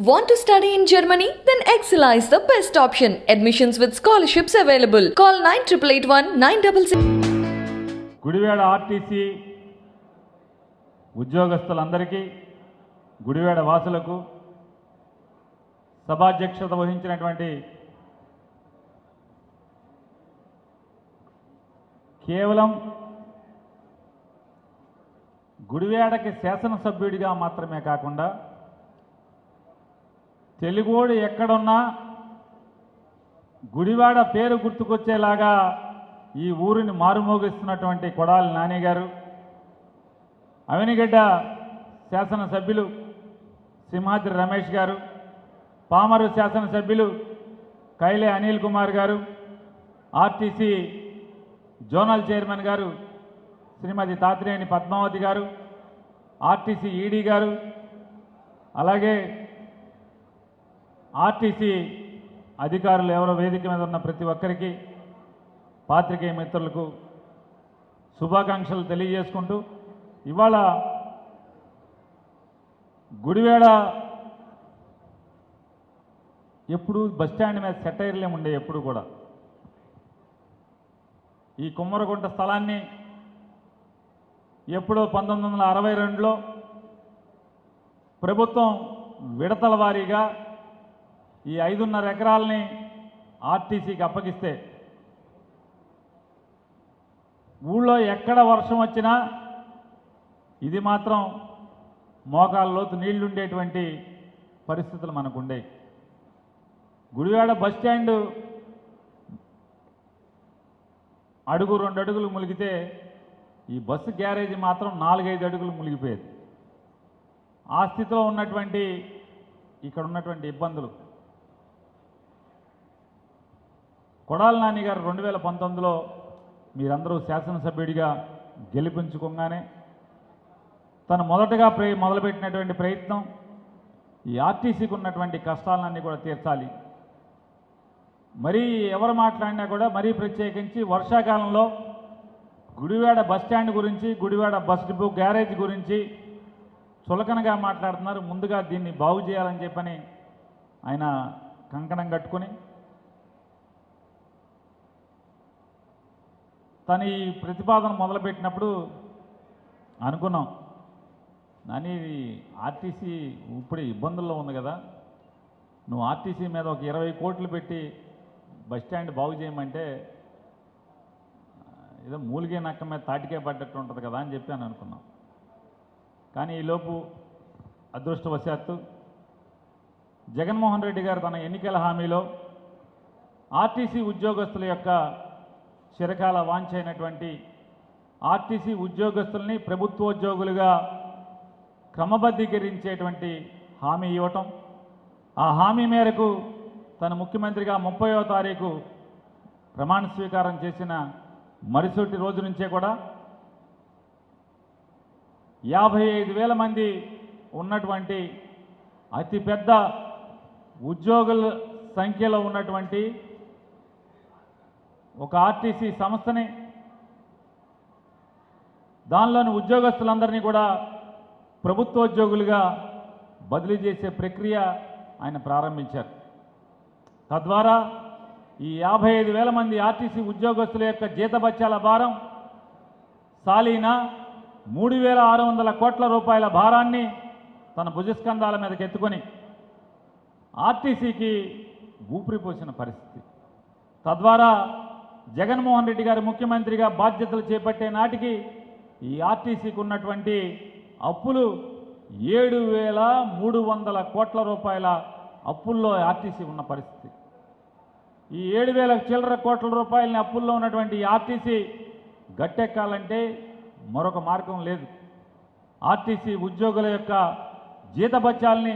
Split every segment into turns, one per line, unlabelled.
Want to study in Germany? Then Excella is the best option. Admissions with scholarships available. Call 9881 966.
Gudivada RTC ఉద్యోగస్తులందరికీ, గుడివాడ వాసులకు, సభాధ్యక్షత వహించినటువంటి కేవలం గుడివాడకి శాసనసభ్యుడిగా మాత్రమే కాకుండా తెలుగోడు ఎక్కడున్నా గుడివాడ పేరు గుర్తుకొచ్చేలాగా ఈ ఊరిని మారుమోగిస్తున్నటువంటి కొడాలి నాని గారు, అవినిగడ్డ శాసనసభ్యులు సింహాద్రి రమేష్ గారు, పామరు శాసనసభ్యులు కైలే అనిల్ కుమార్ గారు, ఆర్టీసీ జోనల్ చైర్మన్ గారు శ్రీమతి తాతినేని పద్మావతి గారు, ఆర్టీసీ ఈడీ గారు, అలాగే ఆర్టీసీ అధికారులు ఎవరో వేదిక మీద ఉన్న ప్రతి ఒక్కరికి, పాత్రికేయ మిత్రులకు శుభాకాంక్షలు తెలియజేసుకుంటూ, ఇవాళ గుడివాడ ఎప్పుడు బస్టాండ్ మీద సెటైర్లే ఉండే, ఎప్పుడు కూడా ఈ కుమ్మరగుంట స్థలాన్ని ఎప్పుడో 1962లో ప్రభుత్వం విడతల వారీగా ఈ 5.5 ఎకరాలని ఆర్టీసీకి అప్పగిస్తే ఊళ్ళో ఎక్కడ వర్షం వచ్చినా ఇది మాత్రం మోకాళ్ళ లోతు నీళ్లుండేటువంటి పరిస్థితులు మనకుండే. గుడివాడ బస్టాండ్ అడుగు 2 అడుగులు ములిగితే ఈ బస్సు గ్యారేజీ మాత్రం 4-5 అడుగులు మునిగిపోయేది. ఆ స్థితిలో ఉన్నటువంటి ఇక్కడ ఉన్నటువంటి ఇబ్బందులు కొడాలి నాని గారు 2019లో మీరందరూ శాసనసభ్యుడిగా గెలిపించుకోగానే తను మొదటగా మొదలుపెట్టినటువంటి ప్రయత్నం ఈ ఆర్టీసీకి ఉన్నటువంటి కష్టాలన్నీ కూడా తీర్చాలి. మరీ ఎవరు మాట్లాడినా కూడా మరీ ప్రత్యేకించి వర్షాకాలంలో గుడివాడ బస్టాండ్ గురించి, గుడివాడ బస్ డిపో గ్యారేజ్ గురించి చులకనగా మాట్లాడుతున్నారు. ముందుగా దీన్ని బాగు చేయాలని చెప్పని ఆయన కంకణం కట్టుకొని తను ఈ ప్రతిపాదన మొదలుపెట్టినప్పుడు అనుకున్నాం, నాని ఆర్టీసీ ఇప్పుడు ఇబ్బందుల్లో ఉంది కదా, నువ్వు ఆర్టీసీ మీద ఒక 20 కోట్లు పెట్టి బస్టాండ్ బాగు చేయమంటే ఏదో మూలిగే నక్క మీద తాటికే పడ్డట్టు ఉంటుంది కదా అని చెప్పి అని అనుకున్నాం. కానీ ఈలోపు అదృష్టవశాత్తు జగన్మోహన్ రెడ్డి గారు తన ఎన్నికల హామీలో ఆర్టీసీ ఉద్యోగస్తుల యొక్క చిరకాల వాంఛ అయినటువంటి ఆర్టీసీ ఉద్యోగస్తుల్ని ప్రభుత్వోద్యోగులుగా క్రమబద్ధీకరించేటువంటి హామీ ఇవ్వటం, ఆ హామీ మేరకు తన ముఖ్యమంత్రిగా 30వ తారీఖు ప్రమాణ స్వీకారం చేసిన మరుసటి రోజు నుంచే కూడా 55,000 మంది ఉన్నటువంటి అతిపెద్ద ఉద్యోగుల సంఖ్యలో ఉన్నటువంటి ఒక ఆర్టీసీ సంస్థని, దానిలోని ఉద్యోగస్తులందరినీ కూడా ప్రభుత్వోద్యోగులుగా బదిలీ చేసే ప్రక్రియ ఆయన ప్రారంభించారు. తద్వారా ఈ 55,000 మంది ఆర్టీసీ ఉద్యోగస్తుల యొక్క జీతభత్యాల భారం సాలీన 3,600 కోట్ల రూపాయల భారాన్ని తన భుజస్కంధాల మీదకి ఎత్తుకొని ఆర్టీసీకి ఊపిరిపోసిన పరిస్థితి. తద్వారా జగన్మోహన్ రెడ్డి గారు ముఖ్యమంత్రిగా బాధ్యతలు చేపట్టే నాటికి ఈ ఆర్టీసీకి ఉన్నటువంటి అప్పులు 7,300 కోట్ల రూపాయల అప్పుల్లో ఆర్టీసీ ఉన్న పరిస్థితి. ఈ 7,000 చిల్లర కోట్ల రూపాయలని అప్పుల్లో ఉన్నటువంటి ఆర్టీసీ గట్టెక్కాలంటే మరొక మార్గం లేదు. ఆర్టీసీ ఉద్యోగుల యొక్క జీతభత్యాల్ని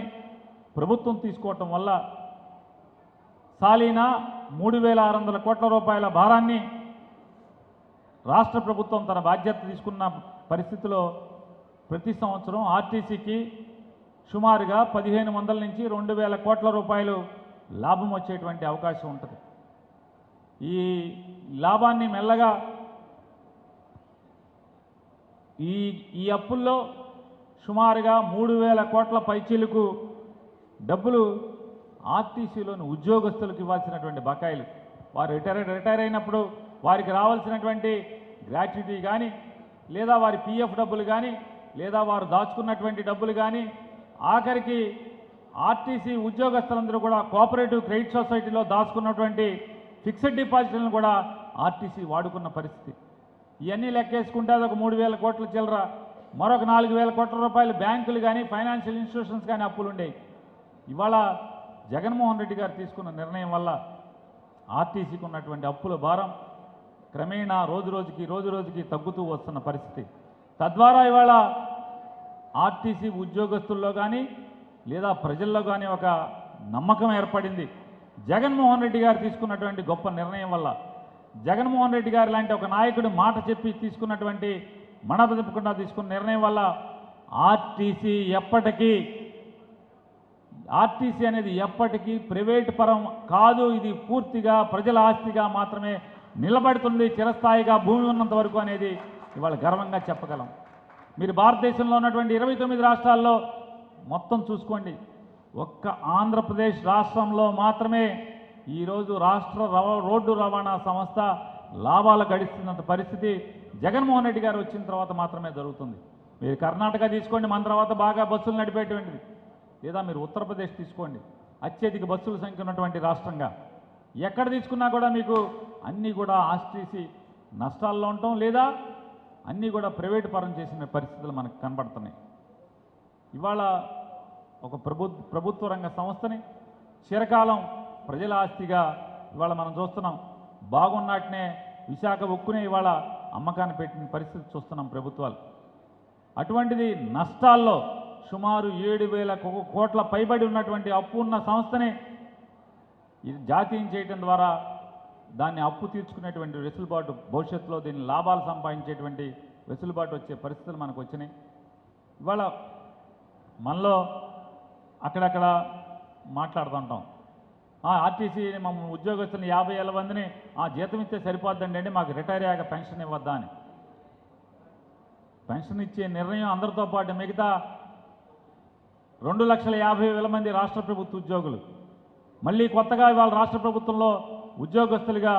ప్రభుత్వం తీసుకోవటం వల్ల సాలీనా 3,600 కోట్ల రూపాయల భారాన్ని రాష్ట్ర ప్రభుత్వం తన బాధ్యత తీసుకున్న పరిస్థితిలో ప్రతి సంవత్సరం ఆర్టీసీకి సుమారుగా 1,500 నుంచి 2,000 కోట్ల రూపాయలు లాభం వచ్చేటువంటి అవకాశం ఉంటుంది. ఈ లాభాన్ని మెల్లగా ఈ అప్పుల్లో సుమారుగా 3,000 కోట్ల పైచీలకు డబ్బులు ఆర్టీసీలోని ఉద్యోగస్తులకు ఇవ్వాల్సినటువంటి బకాయిలు. వారు రిటైర్ అయినప్పుడు వారికి రావాల్సినటువంటి గ్రాట్యుటీ కానీ, లేదా వారి పిఎఫ్ డబ్బులు కానీ, లేదా వారు దాచుకున్నటువంటి డబ్బులు కానీ, ఆఖరికి ఆర్టీసీ ఉద్యోగస్తులందరూ కూడా కోఆపరేటివ్ క్రెడిట్ సొసైటీలో దాచుకున్నటువంటి ఫిక్స్డ్ డిపాజిట్లను కూడా ఆర్టీసీ వాడుకున్న పరిస్థితి. ఇవన్నీ లెక్కేసుకుంటే అదొక 3,000 కోట్ల చిల్లర, మరొక 4,000 కోట్ల రూపాయలు బ్యాంకులు కానీ, ఫైనాన్షియల్ ఇన్స్టిట్యూషన్స్ కానీ అప్పులు ఉండేవి. ఇవాళ జగన్మోహన్ రెడ్డి గారు తీసుకున్న నిర్ణయం వల్ల ఆర్టీసీకి ఉన్నటువంటి అప్పుల భారం క్రమేణా రోజు రోజుకి తగ్గుతూ వస్తున్న పరిస్థితి. తద్వారా ఇవాళ ఆర్టీసీ ఉద్యోగస్తుల్లో కానీ, లేదా ప్రజల్లో కానీ ఒక నమ్మకం ఏర్పడింది. జగన్మోహన్ రెడ్డి గారు తీసుకున్నటువంటి గొప్ప నిర్ణయం వల్ల, జగన్మోహన్ రెడ్డి గారు లాంటి ఒక నాయకుడు మాట చెప్పి తీసుకున్నటువంటి మనబెదపకుండా తీసుకున్న నిర్ణయం వల్ల ఆర్టీసీ అనేది ఎప్పటికీ ప్రైవేటు పరం కాదు. ఇది పూర్తిగా ప్రజల ఆస్తిగా మాత్రమే నిలబడుతుంది, చిరస్థాయిగా భూమి ఉన్నంత వరకు అనేది ఇవాళ గర్వంగా చెప్పగలం. మీరు భారతదేశంలో ఉన్నటువంటి 29 రాష్ట్రాల్లో మొత్తం చూసుకోండి, ఒక్క ఆంధ్రప్రదేశ్ రాష్ట్రంలో మాత్రమే ఈరోజు రోడ్డు రవాణా సంస్థ లాభాలు గడిస్తున్నంత పరిస్థితి జగన్మోహన్ రెడ్డి గారు వచ్చిన తర్వాత మాత్రమే జరుగుతుంది. మీరు కర్ణాటక తీసుకోండి, మన తర్వాత బాగా బస్సులు నడిపేటువంటిది, లేదా మీరు ఉత్తరప్రదేశ్ తీసుకోండి, అత్యధిక బస్సుల సంఖ్య ఉన్నటువంటి రాష్ట్రంగా. ఎక్కడ తీసుకున్నా కూడా మీకు అన్నీ కూడా ఆర్టీసీ నష్టాల్లో ఉండటం, లేదా అన్నీ కూడా ప్రైవేటు పరం చేసిన పరిస్థితులు మనకు కనబడుతున్నాయి. ఇవాళ ఒక ప్రభుత్వ రంగ సంస్థని చిరకాలం ప్రజల ఆస్తిగా ఇవాళ మనం చూస్తున్నాం. బాగున్నట్టునే విశాఖ ఉక్కునే ఇవాళ అమ్మకాన్ని పెట్టిన పరిస్థితి చూస్తున్నాం ప్రభుత్వాలు. అటువంటిది నష్టాల్లో సుమారు 7,000 కోట్ల పైబడి ఉన్నటువంటి అప్పు ఉన్న సంస్థని ఇది జాతీయం చేయడం ద్వారా దాన్ని అప్పు తీర్చుకునేటువంటి వెసులుబాటు, భవిష్యత్తులో దీన్ని లాభాలు సంపాదించేటువంటి వెసులుబాటు వచ్చే పరిస్థితులు మనకు వచ్చినాయి. ఇవాళ మనలో అక్కడక్కడ మాట్లాడుతుంటాం, ఆర్టీసీ మా ఉద్యోగస్తుని 50,000 మందిని జీతం ఇస్తే సరిపోద్దండి, మాకు రిటైర్ అయ్యాక పెన్షన్ ఇవ్వద్దా అని. పెన్షన్ ఇచ్చే నిర్ణయం అందరితో పాటు మిగతా 2,50,000 మంది రాష్ట్ర ప్రభుత్వ ఉద్యోగులు, మళ్ళీ కొత్తగా ఇవాళ రాష్ట్ర ప్రభుత్వంలో ఉద్యోగస్తులుగా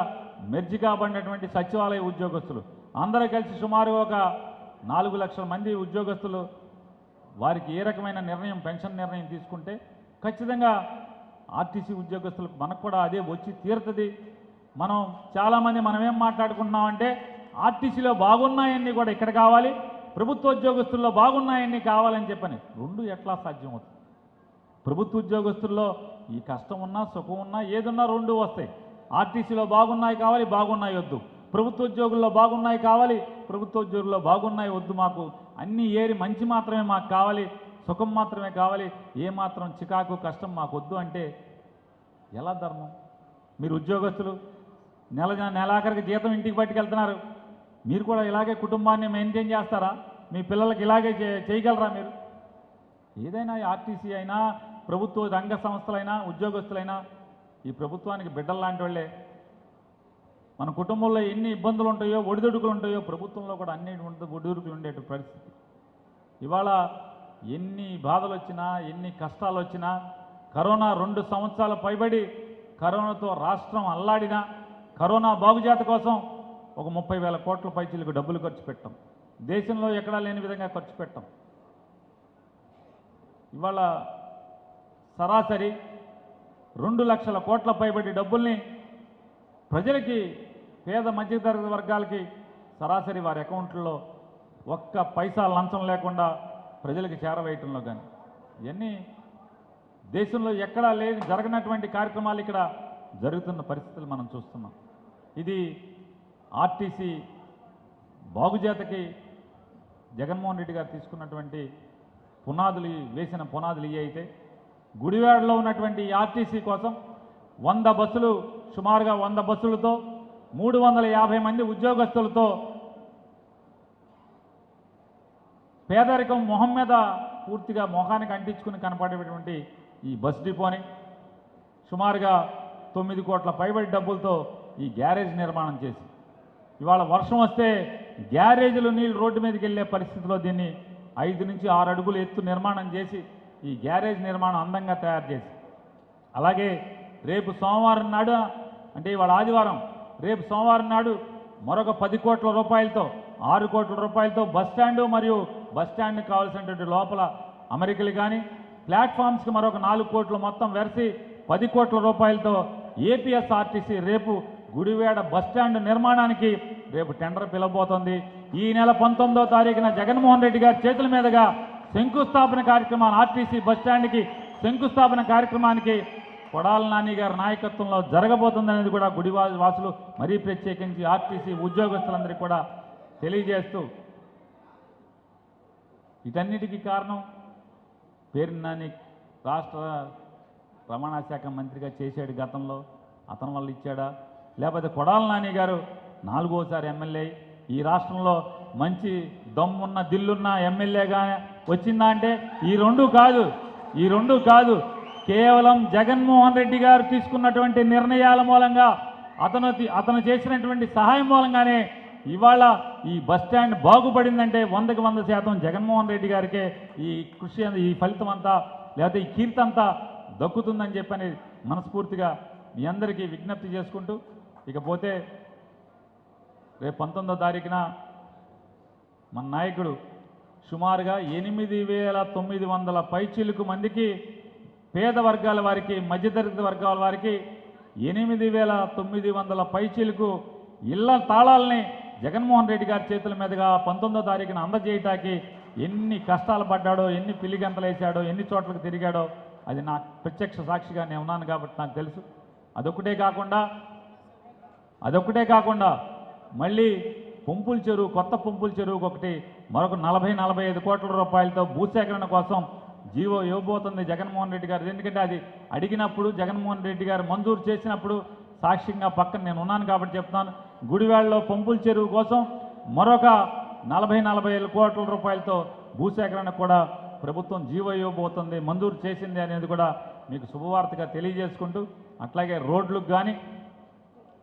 మెర్జి కాబడినటువంటి సచివాలయ ఉద్యోగస్తులు అందరూ కలిసి సుమారు ఒక 4 లక్షల మంది ఉద్యోగస్తులు వారికి ఏ రకమైన నిర్ణయం, పెన్షన్ నిర్ణయం తీసుకుంటే ఖచ్చితంగా ఆర్టీసీ ఉద్యోగస్తులకు మనకు కూడా అదే వచ్చి తీరుతుంది. మనం చాలామంది ఏం మాట్లాడుకుంటున్నామంటే ఆర్టీసీలో బాగున్నాయన్నీ కూడా ఇక్కడ కావాలి, ప్రభుత్వ ఉద్యోగస్తుల్లో బాగున్నాయన్నీ కావాలని చెప్పని. రెండు ఎట్లా సాధ్యం అవుతుంది? ప్రభుత్వ ఉద్యోగస్తుల్లో ఈ కష్టం ఉన్నా సుఖం ఉన్నా ఏదున్నా రెండు వస్తాయి. ఆర్టీసీలో బాగున్నాయి కావాలి, బాగున్నాయి వద్దు. ప్రభుత్వ ఉద్యోగుల్లో బాగున్నాయి కావాలి, ప్రభుత్వ ఉద్యోగుల్లో బాగున్నాయి వద్దు. మాకు అన్నీ ఏరి మంచి మాత్రమే మాకు కావాలి, సుఖం మాత్రమే కావాలి, ఏమాత్రం చికాకు కష్టం మాకు వద్దు అంటే ఎలా ధర్మం? మీరు ఉద్యోగస్తులు నెలాఖరికి జీతం ఇంటికి పట్టుకెళ్తున్నారు, మీరు కూడా ఇలాగే కుటుంబాన్ని మెయింటైన్ చేస్తారా? మీ పిల్లలకి ఇలాగే చేయగలరా మీరు? ఏదైనా ఆర్టీసీ అయినా, ప్రభుత్వ రంగ సంస్థలైనా, ఉద్యోగస్తులైనా ఈ ప్రభుత్వానికి బిడ్డలు లాంటి వాళ్ళే. మన కుటుంబంలో ఎన్ని ఇబ్బందులు ఉంటాయో, ఒడిదుడుకులు ఉంటాయో, ప్రభుత్వంలో కూడా అన్ని ఒడిదుడుకులు ఉండే పరిస్థితి. ఇవాళ ఎన్ని బాధలు వచ్చినా, ఎన్ని కష్టాలు వచ్చినా, కరోనా 2 సంవత్సరాల పైబడి కరోనాతో రాష్ట్రం అల్లాడినా, కరోనా బాగుజాత కోసం ఒక 30,000 కోట్ల పైచీలకు డబ్బులు ఖర్చు పెట్టాం. దేశంలో ఎక్కడా లేని విధంగా ఖర్చు పెట్టాం. ఇవాళ సరాసరి 2 లక్షల కోట్ల పైబడి డబ్బుల్ని ప్రజలకి, పేద మధ్యతరగతి వర్గాలకి సరాసరి వారి అకౌంట్లలో ఒక్క పైసా లంచం లేకుండా ప్రజలకి చేరవేయటంలో కానీ, ఇవన్నీ దేశంలో ఎక్కడా లేని జరగనటువంటి కార్యక్రమాలు ఇక్కడ జరుగుతున్న పరిస్థితులు మనం చూస్తున్నాం. ఇది ఆర్టీసీ బాగుజాతకి జగన్మోహన్ రెడ్డి గారు తీసుకున్నటువంటి వేసిన పునాదులు ఇవి అయితే, గుడివాడలో ఉన్నటువంటి ఆర్టీసీ కోసం 100 బస్సులు, సుమారుగా 100 బస్సులతో 350 మంది ఉద్యోగస్తులతో పేదరికం మొహం మీద పూర్తిగా మొహానికి అంటించుకుని కనపడేటువంటి ఈ బస్ డిపోని సుమారుగా 9 కోట్ల పైబడి డబ్బులతో ఈ గ్యారేజ్ నిర్మాణం చేసి, ఇవాళ వర్షం వస్తే గ్యారేజీలు నీళ్ళు రోడ్డు మీదకి వెళ్ళే పరిస్థితిలో దీన్ని 5 నుంచి 6 అడుగులు ఎత్తు నిర్మాణం చేసి ఈ గ్యారేజ్ నిర్మాణం అందంగా తయారు చేసి, అలాగే రేపు సోమవారం నాడు, అంటే ఇవాళ ఆదివారం, రేపు సోమవారం నాడు మరొక 10 కోట్ల రూపాయలతో 6 కోట్ల రూపాయలతో బస్టాండు మరియు బస్టాండ్కి కావాల్సినటువంటి లోపల అమరికలు కానీ ప్లాట్ఫామ్స్కి మరొక 4 కోట్లు మొత్తం వెరసి 10 కోట్ల రూపాయలతో ఏపీఎస్ఆర్టీసీ రేపు గుడివేడ బస్టాండ్ నిర్మాణానికి రేపు టెండర్ పిలవబోతోంది. ఈ నెల 19వ తారీఖున జగన్మోహన్ రెడ్డి గారి చేతుల మీదుగా శంకుస్థాపన కార్యక్రమాన్ని, ఆర్టీసీ బస్టాండ్కి శంకుస్థాపన కార్యక్రమానికి కొడాల నాని గారి నాయకత్వంలో జరగబోతుందనేది కూడా గుడివాసులు మరీ ప్రత్యేకించి ఆర్టీసీ ఉద్యోగస్తులందరికీ కూడా తెలియజేస్తూ, వీటన్నిటికీ కారణం పేర్ని నాని రాష్ట్ర రవాణా శాఖ మంత్రిగా చేశాడు గతంలో, అతని వల్ల ఇచ్చాడా, లేకపోతే కొడాల నాని గారు 4వసారి ఎమ్మెల్యే ఈ రాష్ట్రంలో మంచి దమ్మున్న దిల్లున్న ఎమ్మెల్యేగా వచ్చిందా అంటే ఈ రెండు కాదు, కేవలం జగన్మోహన్ రెడ్డి గారు తీసుకున్నటువంటి నిర్ణయాల మూలంగా, అతను చేసినటువంటి సహాయం మూలంగానే ఇవాళ ఈ బస్టాండ్ బాగుపడిందంటే 100కి 100% జగన్మోహన్ రెడ్డి గారికే ఈ కృషి, ఈ ఫలితం అంతా, లేకపోతే ఈ కీర్తి అంతా దక్కుతుందని చెప్పని మనస్ఫూర్తిగా మీ అందరికీ విజ్ఞప్తి చేసుకుంటూ, ఇకపోతే రేపు 19వ తారీఖున మన నాయకుడు సుమారుగా 8,900 పైచిలుకు మందికి, పేద వర్గాల వారికి, మధ్యతరగతి వర్గాల వారికి 8,900 పైచిలుకు ఇళ్ల తాళాలని జగన్మోహన్ రెడ్డి గారి చేతుల మీదుగా 19వ తారీఖున అందజేయటానికి ఎన్ని కష్టాలు పడ్డాడో, ఎన్ని పిల్లిగంతలు వేశాడో, ఎన్ని చోట్లకు తిరిగాడో అది నాకు ప్రత్యక్ష సాక్షిగా నేను ఉన్నాను కాబట్టి నాకు తెలుసు. అదొక్కటే కాకుండా మళ్ళీ పంపుల చెరువు, కొత్త పంపుల చెరువుకు ఒకటి మరొక 40-45 కోట్ల రూపాయలతో భూసేకరణ కోసం జీవో ఇవ్వబోతుంది జగన్మోహన్ రెడ్డి గారు. ఎందుకంటే అది అడిగినప్పుడు జగన్మోహన్ రెడ్డి గారు మంజూరు చేసినప్పుడు సాక్ష్యంగా పక్కన నేను ఉన్నాను కాబట్టి చెప్తాను. గుడివాడలో పంపుల చెరువు కోసం మరొక 40-45 కోట్ల రూపాయలతో భూసేకరణ కూడా ప్రభుత్వం జీవో ఇవ్వబోతుంది, మంజూరు చేసింది అనేది కూడా మీకు శుభవార్తగా తెలియజేసుకుంటూ, అట్లాగే రోడ్లకు కానీ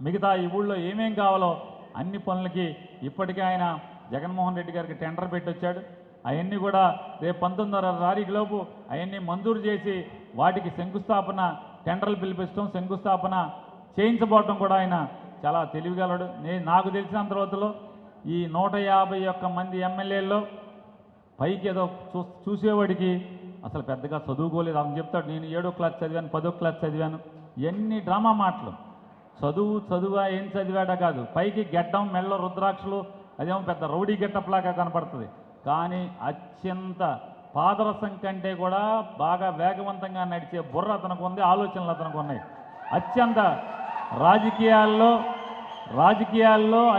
మిగతా ఈ ఊళ్ళో ఏమేం కావాలో అన్ని పనులకి ఇప్పటికే ఆయన జగన్మోహన్ రెడ్డి గారికి టెండర్ పెట్టి వచ్చాడు. అవన్నీ కూడా రేపు 19వ తారీఖులోపు అవన్నీ మంజూరు చేసి వాటికి శంకుస్థాపన, టెండర్లు పిలిపించడం, శంకుస్థాపన చేయించబోవటం కూడా ఆయన చాలా తెలివిగలడు. నాకు తెలిసినంత రోజుల్లో ఈ 151 మంది ఎమ్మెల్యేల్లో పైకి ఏదో చూసేవాడికి అసలు పెద్దగా చదువుకోలేదు అని చెప్తాడు. నేను 7వ క్లాస్ చదివాను, 10వ క్లాస్ చదివాను, ఎన్ని డ్రామా మాటలు. చదువా ఏం చదివాడా కాదు, పైకి గెడ్డం, మెళ్ళ రుద్రాక్షలు, అదేమో పెద్ద రౌడీ గెట్టప్లాగా కనపడుతుంది. కానీ అత్యంత పాదరసం కంటే కూడా బాగా వేగవంతంగా నడిచే బుర్ర అతనికి ఉంది, ఆలోచనలు అతనికి ఉన్నాయి. అత్యంత రాజకీయాల్లో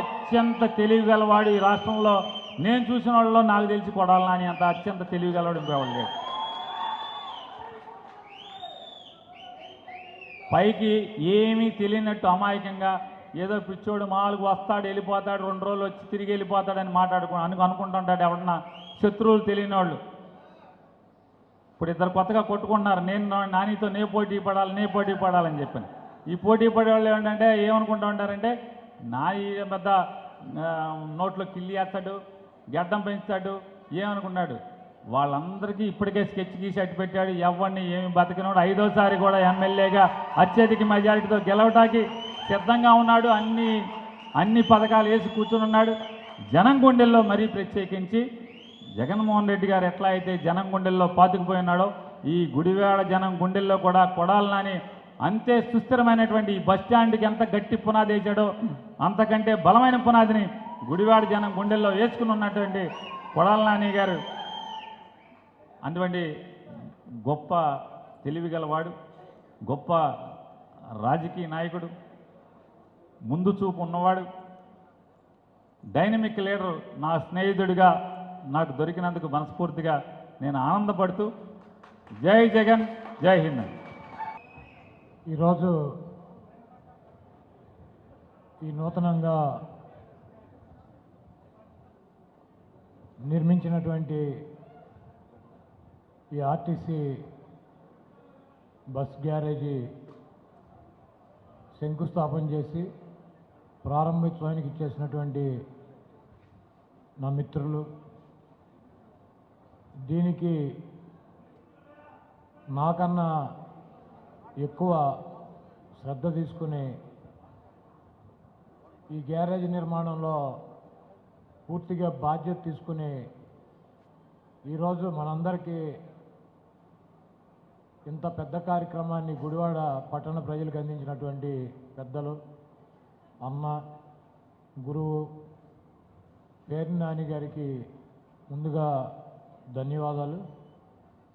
అత్యంత తెలివిగలవాడు ఈ రాష్ట్రంలో నేను చూసిన వాళ్ళలో నాకు తెలిసి కొడాలి నాని అంత అత్యంత తెలివిగలవాడు ఇంకోవాళ్ళు లేడు. పైకి ఏమీ తెలియనట్టు అమాయకంగా ఏదో పిచ్చోడు మాలకు వస్తాడు, వెళ్ళిపోతాడు, 2 రోజులు వచ్చి తిరిగి వెళ్ళిపోతాడని అనుకుంటుంటాడు ఎవడన్నా శత్రువులు తెలియని వాళ్ళు. ఇప్పుడు ఇద్దరు కొత్తగా కొట్టుకుంటున్నారు, నేను నానితో నే పోటీ పడాలని చెప్పాను. ఈ పోటీ పడేవాళ్ళు ఏమనుకుంటూ ఉంటారంటే నాని పెద్ద నోట్లో కిల్లి వేస్తాడు, గడ్డం పెంచుతాడు ఏమనుకున్నాడు. వాళ్ళందరికీ ఇప్పటికే స్కెచ్ గీసి అట్టు పెట్టాడు. ఎవరిని ఏమి బతికినాడు 5వసారి కూడా ఎమ్మెల్యేగా అత్యధిక మెజారిటీతో గెలవటానికి సిద్ధంగా ఉన్నాడు. అన్ని పథకాలు వేసి కూర్చుని ఉన్నాడు. జనం గుండెల్లో మరీ ప్రత్యేకించి జగన్మోహన్ రెడ్డి గారు ఎట్లా అయితే జనం గుండెల్లో పాతుకుపోయి ఉన్నాడో ఈ గుడివాడ జనం గుండెల్లో కూడా కొడాలి నాని అంతే సుస్థిరమైనటువంటి ఈ బస్టాండ్కి ఎంత గట్టి పునాది వేసాడో అంతకంటే బలమైన పునాదిని గుడివాడ జనం గుండెల్లో వేసుకుని ఉన్నటువంటి కొడాలి నాని గారు అటువంటి గొప్ప తెలివిగలవాడు, గొప్ప రాజకీయ నాయకుడు, ముందు చూపు ఉన్నవాడు, డైనమిక్ లీడర్. నా స్నేహితుడిగా నాకు దొరికినందుకు మనస్ఫూర్తిగా నేను ఆనందపడుతూ జై జగన్, జై హింద్.
ఈరోజు ఈ నూతనంగా నిర్మించినటువంటి ఈ ఆర్టీసీ బస్ గ్యారేజీ శంకుస్థాపన చేసి ప్రారంభోత్సవానికి ఇచ్చేసినటువంటి నా మిత్రులు దీనికి నాకన్నా ఎక్కువ శ్రద్ధ తీసుకుని ఈ గ్యారేజ్ నిర్మాణంలో పూర్తిగా బాధ్యత తీసుకుని ఈరోజు మనందరికీ ఇంత పెద్ద కార్యక్రమాన్ని గుడివాడ పట్టణ ప్రజలకు అందించినటువంటి పెద్దలు, అన్న, గురువు పేర్ని నాని గారికి ముందుగా ధన్యవాదాలు.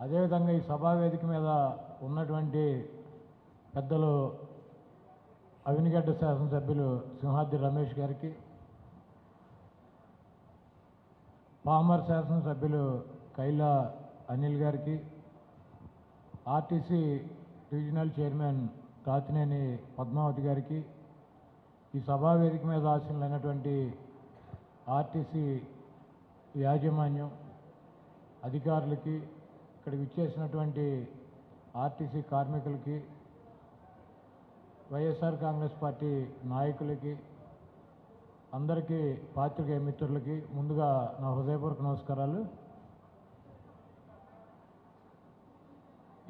అదేవిధంగా ఈ సభా వేదిక మీద ఉన్నటువంటి పెద్దలు అవినిగడ్డ శాసనసభ్యులు సింహాద్రి రమేష్ గారికి, పామర్ శాసనసభ్యులు కైలా అనిల్ గారికి, RTC divisional chairman Tatineni Padmavati గారికి, ఈ సభా వేదిక మీద ఆశీనులైనటువంటి ఆర్టీసీ యాజమాన్యం, అధికారులకి, ఇక్కడికి విచ్చేసినటువంటి ఆర్టీసీ కార్మికులకి, వైఎస్ఆర్ కాంగ్రెస్ పార్టీ నాయకులకి, అందరికీ పాత్రికేయ మిత్రులకి ముందుగా నా హృదయపూర్వక నమస్కారాలు.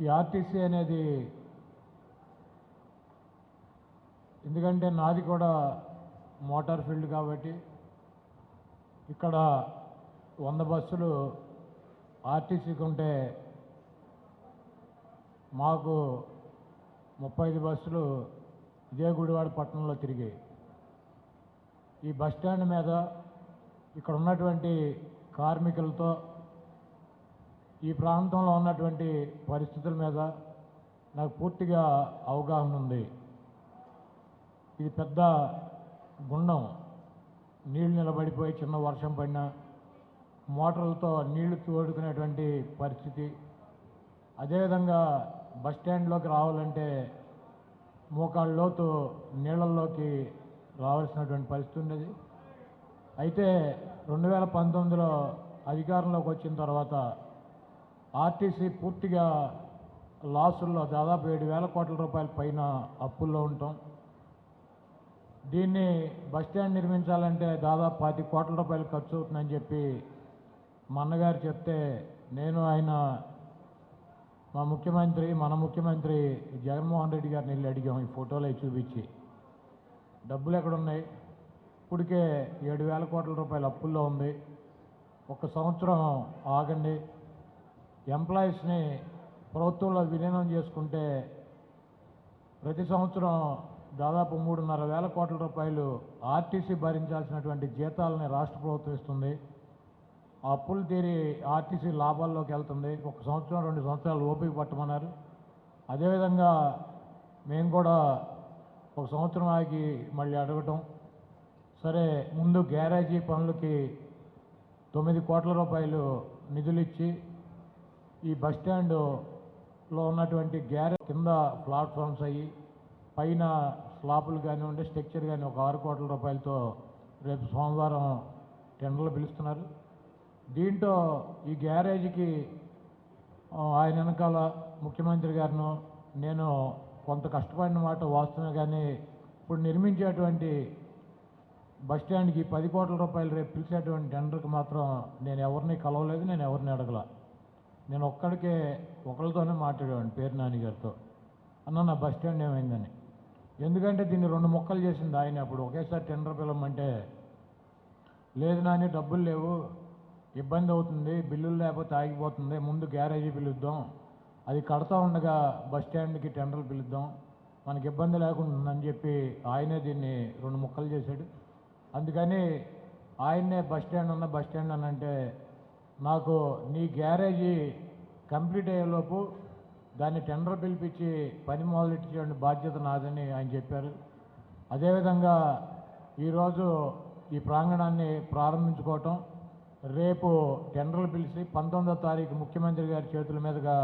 ఈ ఆర్టీసీ అనేది ఎందుకంటే నాది కూడా మోటార్ ఫీల్డ్ కాబట్టి ఇక్కడ 100 బస్సులు ఆర్టీసీకి ఉంటే మాకు 35 బస్సులు ఇదే గుడివాడ పట్టణంలో తిరిగాయి. ఈ బస్టాండ్ మీద ఇక్కడ ఉన్నటువంటి కార్మికులతో ఈ ప్రాంతంలో ఉన్నటువంటి పరిస్థితుల మీద నాకు పూర్తిగా అవగాహన ఉంది. ఇది పెద్ద గుండం, నీళ్లు నిలబడిపోయి చిన్న వర్షం పడినా మోటార్లతో నీళ్లు తోడుకునేటువంటి పరిస్థితి. అదేవిధంగా బస్టాండ్లోకి రావాలంటే మోకాళ్ళ లోతు నీళ్ళల్లోకి రావాల్సినటువంటి పరిస్థితి ఉండేది. అయితే 2019లో అధికారంలోకి వచ్చిన తర్వాత ఆర్టీసీ పూర్తిగా లాసుల్లో దాదాపు 7,000 కోట్ల రూపాయల పైన అప్పుల్లో ఉంటాం. దీన్ని బస్టాండ్ నిర్మించాలంటే దాదాపు 25 కోట్ల రూపాయలు ఖర్చు అవుతుందని చెప్పి మా అన్నగారు చెప్తే నేను మన ముఖ్యమంత్రి జగన్మోహన్ రెడ్డి గారిని వెళ్ళి అడిగాం, ఈ ఫోటోలు అవి చూపించి డబ్బులు ఎక్కడున్నాయి, ఇప్పటికే 7,000 కోట్ల రూపాయల అప్పుల్లో ఉంది, 1 సంవత్సరం ఆగండి, ఎంప్లాయీస్ని ప్రభుత్వంలో విలీనం చేసుకుంటే ప్రతి సంవత్సరం దాదాపు 3,500 కోట్ల రూపాయలు ఆర్టీసీ భరించాల్సినటువంటి జీతాలని రాష్ట్ర ప్రభుత్వం ఇస్తుంది. ఆ అప్పులు తీరి ఆర్టీసీ లాభాల్లోకి వెళ్తుంది. 1 సంవత్సరం 2 సంవత్సరాలు ఓపిక పట్టమన్నారు. అదేవిధంగా మేము కూడా 1 సంవత్సరం ఆగి మళ్ళీ అడగటం, సరే ముందు గ్యారేజీ పనులకి 9 కోట్ల రూపాయలు నిధులు ఇచ్చి ఈ బస్టాండ్లో ఉన్నటువంటి గ్యారేజ్ కింద ప్లాట్ఫామ్స్ అయ్యి పైన స్లాపులు కానివ్వండి, స్ట్రక్చర్ కానీ ఒక 6 కోట్ల రూపాయలతో రేపు సోమవారం టెండర్లు పిలుస్తున్నారు. దీంట్లో ఈ గ్యారేజీకి ఆయన వెనకాల ముఖ్యమంత్రి గారిను నేను కొంత కష్టపడిన మాట వాస్తవమే, కానీ ఇప్పుడు నిర్మించేటువంటి బస్టాండ్కి 10 కోట్ల రూపాయలు రేపు పిలిచేటువంటి టెండర్కి మాత్రం నేను ఎవరిని కలవలేదు, నేను ఎవరిని అడగల. నేను ఒకరితోనే మాట్లాడేవాడిని పేరు నాని గారితో, అన్న నా బస్టాండ్ ఏమైందని. ఎందుకంటే దీన్ని 2 ముక్కలు చేసింది ఆయన. అప్పుడు ఒకేసారి టెండర్ పిలవమంటే లేదు నాని డబ్బులు లేవు, ఇబ్బంది అవుతుంది, బిల్లులు లేకపోతే ఆగిపోతుంది, ముందు గ్యారేజీ పిలుద్దాం, అది కడతా ఉండగా బస్టాండ్కి టెండర్లు పిలుద్దాం, మనకి ఇబ్బంది లేకుండా ఉందని చెప్పి ఆయనే దీన్ని 2 ముక్కలు చేశాడు. అందుకని ఆయన్నే బస్టాండ్ అని అంటే నాకు నీ గ్యారేజీ కంప్లీట్ అయ్యేలోపు దాన్ని టెండర్ పిలిపించి పని మొదలెట్టించే బాధ్యత నాదని ఆయన చెప్పారు. అదేవిధంగా ఈరోజు ఈ ప్రాంగణాన్ని ప్రారంభించుకోవటం, రేపు టెండర్లు పిలిచి 19వ తారీఖు ముఖ్యమంత్రి గారి చేతుల మీదుగా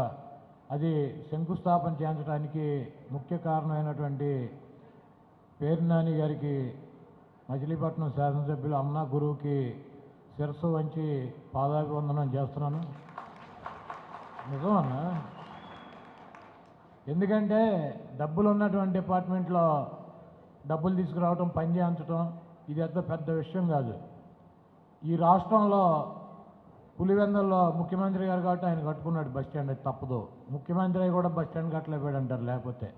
అది శంకుస్థాపన చేయించడానికి ముఖ్య కారణమైనటువంటి పేరు నాని గారికి, మచిలీపట్నం శాసనసభ్యులు అన్న గురువుకి శిరస్సు వంచి పాదాభివందనం చేస్తున్నాను. నిజమన్నా, ఎందుకంటే డబ్బులు ఉన్నటువంటి డిపార్ట్మెంట్లో డబ్బులు తీసుకురావటం, పని చేయించడం ఇది పెద్ద విషయం కాదు. ఈ రాష్ట్రంలో పులివెందుల్లో ముఖ్యమంత్రి గారు కాబట్టి ఆయన కట్టుకున్నాడు బస్ స్టాండ్, అది తప్పదు. ముఖ్యమంత్రి కూడా బస్ స్టాండ్ కట్టలేపాడు అంటారు. లేకపోతే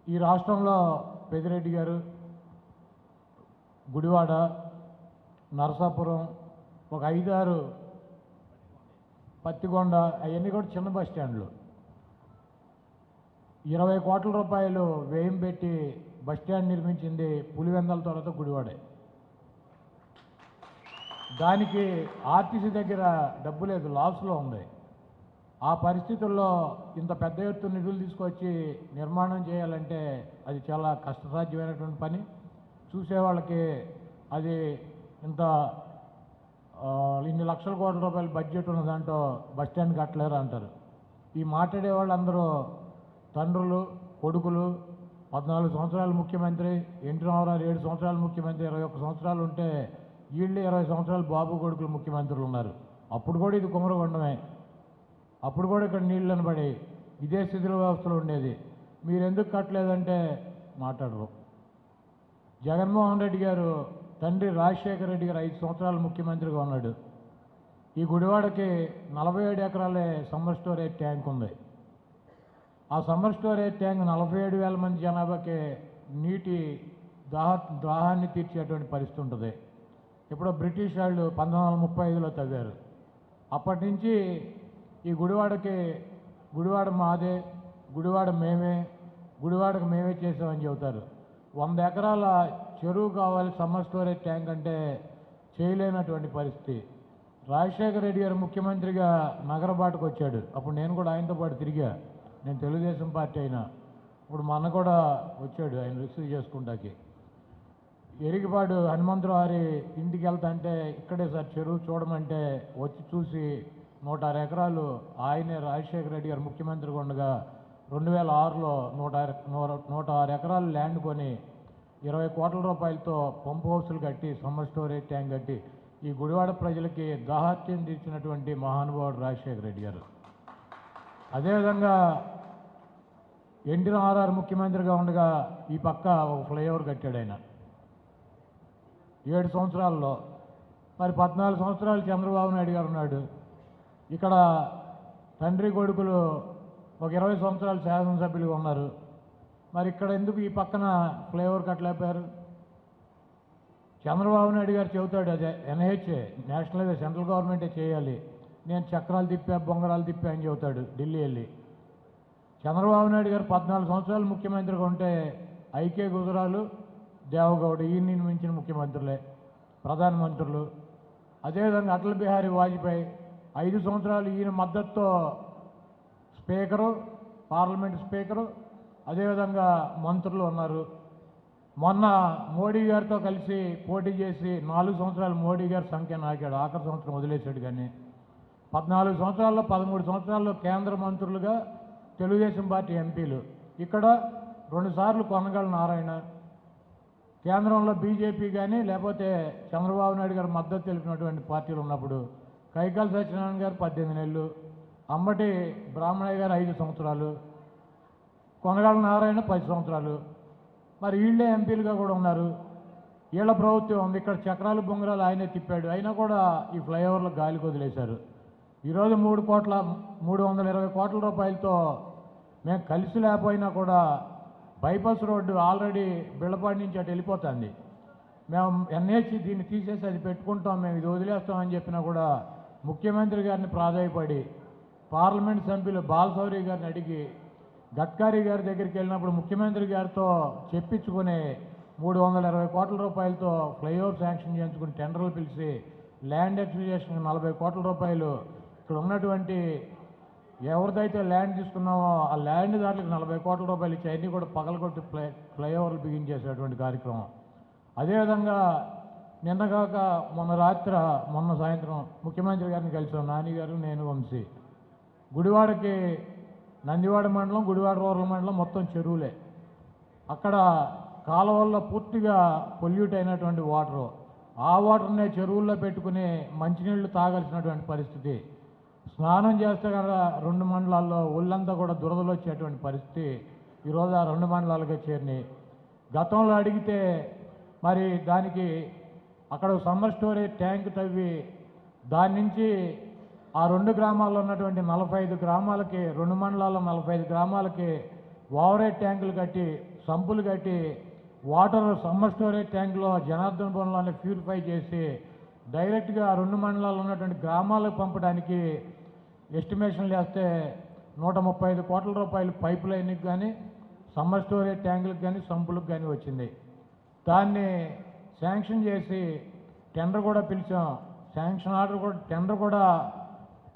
ఈ రాష్ట్రంలో పెద్దిరెడ్డి గారు, గుడివాడ, నరసాపురం, ఒక 5-6 పత్తికొండ, అవన్నీ కూడా చిన్న బస్ స్టాండ్లు. 20 కోట్ల రూపాయలు వ్యయం పెట్టి బస్ స్టాండ్ నిర్మించింది పులివెందుల తర్వాత గుడివాడే. దానికి ఆర్టీసీ దగ్గర డబ్బు లేదు, లాస్లో ఉంది. ఆ పరిస్థితుల్లో ఇంత పెద్ద ఎత్తున నిధులు తీసుకొచ్చి నిర్మాణం చేయాలంటే అది చాలా కష్టసాధ్యమైనటువంటి పని. చూసేవాళ్ళకి అది ఇంత ఇన్ని లక్షల కోట్ల రూపాయల బడ్జెట్ ఉన్న దాంట్లో బస్ స్టాండ్ కట్టలేరు అంటారు. ఈ మాట్లాడే వాళ్ళందరూ తండ్రులు, కొడుకులు. 14 సంవత్సరాలు ముఖ్యమంత్రి, ఎన్టీ రామారావు 7 సంవత్సరాలు ముఖ్యమంత్రి, 21 సంవత్సరాలు ఉంటే వీళ్ళు 20 సంవత్సరాలు బాబు కొడుకులు ముఖ్యమంత్రులు ఉన్నారు. అప్పుడు కూడా ఇది కుమరగొండమే, అప్పుడు కూడా ఇక్కడ నీళ్ళు అనబడి ఇదే స్థితిలో వ్యవస్థలో ఉండేది. మీరు ఎందుకు కట్టలేదంటే మాట్లాడరు. జగన్మోహన్ రెడ్డి గారు తండ్రి రాజశేఖర రెడ్డి గారు 5 సంవత్సరాలు ముఖ్యమంత్రిగా ఉన్నాడు. ఈ గుడివాడకి 47 ఎకరాలే సమ్మర్ స్టోరేజ్ ట్యాంక్ ఉంది. ఆ సమ్మర్ స్టోరేజ్ ట్యాంక్ 47,000 మంది జనాభాకి నీటి దాహాన్ని తీర్చేటువంటి పరిస్థితి ఉంటుంది. ఇప్పుడు బ్రిటిష్ వాళ్ళు 1935లో తవ్వారు. అప్పటి నుంచి ఈ గుడివాడ మాదే, గుడివాడ గుడివాడకు మేమే చేసామని చెబుతారు. 100 ఎకరాల చెరువు కావాలి సమ్మర్ స్టోరేజ్ ట్యాంక్ అంటే చేయలేనటువంటి పరిస్థితి. రాజశేఖర రెడ్డి గారు ముఖ్యమంత్రిగా నగరబాటుకు వచ్చాడు. అప్పుడు నేను కూడా ఆయనతో పాటు తిరిగా. నేను తెలుగుదేశం పార్టీ అయినా ఇప్పుడు మన కూడా వచ్చాడు ఆయన రిసీవ్ చేసుకుంటాకి. ఎరిగిపాడు హనుమంతరావు గారి ఇంటికి వెళ్తాంటే ఇక్కడే సార్ చెరువు చూడమంటే వచ్చి చూసి 106 ఎకరాలు ఆయనే రాజశేఖర రెడ్డి గారు ముఖ్యమంత్రిగా ఉండగా 2006లో 106 ఎకరాలు ల్యాండ్ కొని 20 కోట్ల రూపాయలతో పంప్ హౌస్లు కట్టి సమ్మర్ స్టోరేజ్ ట్యాంక్ కట్టి ఈ గుడివాడ ప్రజలకి దాహార్త్యం తీర్చినటువంటి మహానుభావుడు రాజశేఖర రెడ్డి గారు. అదేవిధంగా ఎన్టీ రామారావు ముఖ్యమంత్రిగా ఉండగా ఈ పక్క ఒక ఫ్లైఓవర్ కట్టాడు ఆయన 7 సంవత్సరాల్లో. మరి 14 సంవత్సరాలు చంద్రబాబు నాయుడు గారు ఉన్నాడు. ఇక్కడ తండ్రి కొడుకులు ఒక 20 సంవత్సరాలు శాసనసభ్యులుగా ఉన్నారు. మరి ఇక్కడ ఎందుకు ఈ పక్కన ఫ్లైఓవర్ కట్టలేపారు? చంద్రబాబు నాయుడు గారు చెబుతాడు అదే ఎన్హెచ్ఏ నేషనల్ హైవే సెంట్రల్ గవర్నమెంటే చేయాలి, నేను చక్రాలు తిప్పా బొంగరాలు తిప్పా అని చెబుతాడు ఢిల్లీ వెళ్ళి. చంద్రబాబు నాయుడు గారు 14 సంవత్సరాలు ముఖ్యమంత్రిగా ఉంటే ఐకే గుజరాలు, దేవగౌడ ఈయన్ని మించిన ముఖ్యమంత్రులే ప్రధానమంత్రులు. అదేవిధంగా అటల్ బిహారీ వాజ్పేయి 5 సంవత్సరాలు ఈయన మద్దతుతో స్పీకరు, పార్లమెంట్ స్పీకరు, అదేవిధంగా మంత్రులు ఉన్నారు. మొన్న మోడీ గారితో కలిసి పోటీ చేసి 4 సంవత్సరాలు మోడీ గారి సంఖ్య నాకాడు, ఆఖరి సంవత్సరం వదిలేశాడు. కానీ 14 సంవత్సరాల్లో 13 సంవత్సరాల్లో కేంద్ర మంత్రులుగా తెలుగుదేశం పార్టీ ఎంపీలు. ఇక్కడ 2 సార్లు కొనగల నారాయణ, కేంద్రంలో బీజేపీ కానీ లేకపోతే చంద్రబాబు నాయుడు గారు మద్దతు తెలిపినటువంటి పార్టీలు ఉన్నప్పుడు కైకాల సత్యనారాయణ గారు 18 నెలలు, అంబటి బ్రాహ్మణయ్య గారు 5 సంవత్సరాలు, కొనగల నారాయణ 10 సంవత్సరాలు. మరి వీళ్ళే ఎంపీలుగా కూడా ఉన్నారు. వీళ్ళ ప్రభుత్వం ఉంది. ఇక్కడ చక్రాలు బొంగరాలు ఆయనే తిప్పాడు. అయినా కూడా ఈ ఫ్లైఓవర్లు గాలికి వదిలేశారు. ఈరోజు 320 కోట్ల రూపాయలతో మేము కలిసి లేకపోయినా కూడా బైపాస్ రోడ్డు ఆల్రెడీ బిళ్ళపాడి నుంచి అటు వెళ్ళిపోతుంది. మేము ఎన్హెచ్ దీన్ని తీసేసి అది పెట్టుకుంటాం, మేము ఇది వదిలేస్తామని చెప్పినా కూడా ముఖ్యమంత్రి గారిని ప్రాధాయపడి పార్లమెంట్ సభ్యులు బాలశౌరి గారిని అడిగి గడ్కరీ గారి దగ్గరికి వెళ్ళినప్పుడు ముఖ్యమంత్రి గారితో చెప్పించుకుని 320 కోట్ల రూపాయలతో ఫ్లైఓవర్ శాంక్షన్ చేయించుకుని టెండర్లు పిలిచి ల్యాండ్ ఎక్విజిషన్ 40 కోట్ల రూపాయలు ఇక్కడ ఉన్నటువంటి ఎవరిదైతే ల్యాండ్ తీసుకున్నామో ఆ ల్యాండ్ దాంట్లోకి 40 కోట్ల రూపాయలు ఇచ్చి అన్నీ కూడా పగలగొట్టి ఫ్లైఓవర్లు బిగించేసేటువంటి కార్యక్రమం. అదేవిధంగా నిన్నగాక మొన్న సాయంత్రం ముఖ్యమంత్రి గారిని కలిసాం, నాని గారు, నేను, వంశీ. గుడివాడకి నందివాడ మండలం, గుడివాడ రూరల్ మండలం మొత్తం చెరువులే. అక్కడ కాలువల్లో పూర్తిగా పొల్యూట్ అయినటువంటి వాటరు, ఆ వాటర్నే చెరువుల్లో పెట్టుకుని మంచినీళ్లు తాగాల్సినటువంటి పరిస్థితి. స్నానం చేస్తే కనుక 2 మండలాల్లో ఒళ్ళంతా కూడా దురదలు వచ్చేటువంటి పరిస్థితి ఈరోజు ఆ 2 మండలాలుగా చేరినాయి. గతంలో అడిగితే మరి దానికి అక్కడ సమ్మర్ స్టోరేజ్ ట్యాంక్ తవ్వి దాని నుంచి ఆ 2 గ్రామాల్లో ఉన్నటువంటి 45 గ్రామాలకి 2 మండలాల్లో 45 గ్రామాలకి ఓవరేజ్ ట్యాంకులు కట్టి సంపులు కట్టి వాటర్ సమ్మర్ స్టోరేజ్ ట్యాంకులో జనార్దనపురంలోనే ప్యూరిఫై చేసి డైరెక్ట్గా 2 మండలాల్లో ఉన్నటువంటి గ్రామాలకు పంపడానికి ఎస్టిమేషన్లు వేస్తే 135 కోట్ల రూపాయలు పైప్ లైన్కి కానీ సమ్మర్ స్టోరేజ్ ట్యాంకులకు కానీ సంపులకు కానీ వచ్చింది. దాన్ని శాంక్షన్ చేసి టెండర్ కూడా పిలిచాం. శాంక్షన్ ఆర్డర్ కూడా టెండర్ కూడా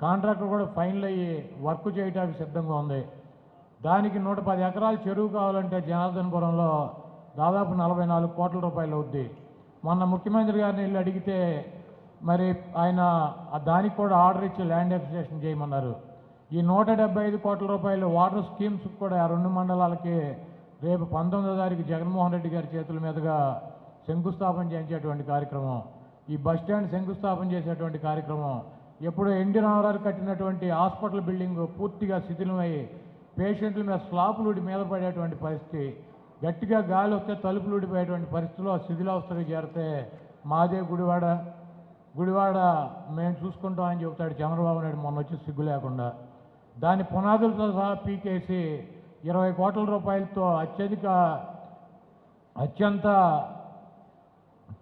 కాంట్రాక్టర్ కూడా ఫైనల్ అయ్యి వర్క్ చేయడానికి సిద్ధంగా ఉంది. దానికి 110 ఎకరాల చెరువు కావాలంటే జనార్దనపురంలో దాదాపు 44 కోట్ల రూపాయలు అవుద్ది. మొన్న ముఖ్యమంత్రి గారిని వెళ్ళి అడిగితే మరి ఆయన దానికి కూడా ఆర్డర్ ఇచ్చి ల్యాండ్ అక్విజిషన్ చేయమన్నారు. ఈ 175 కోట్ల రూపాయలు వాటర్ స్కీమ్స్ కూడా ఆ 2 మండలాలకి రేపు 19వ తారీఖు జగన్మోహన్ రెడ్డి గారి చేతుల మీదుగా శంకుస్థాపన చేయించేటువంటి కార్యక్రమం, ఈ బస్టాండ్ శంకుస్థాపన చేసేటువంటి కార్యక్రమం, ఎప్పుడు ఎన్టీ రామారావు కట్టినటువంటి హాస్పిటల్ బిల్డింగ్ పూర్తిగా శిథిలమై పేషెంట్ల మీద స్లాపులు మీద పడేటువంటి పరిస్థితి, గట్టిగా గాలి వస్తే తలుపులు ఊడిపోయేటువంటి పరిస్థితిలో శిథిలావస్థకు చేరితే మాదే గుడివాడ మేము చూసుకుంటామని చెబుతాడు చంద్రబాబు నాయుడు మొన్న వచ్చి సిగ్గు లేకుండా. దాని పునాదులతో సహా పీకేసి 20 కోట్ల రూపాయలతో అత్యంత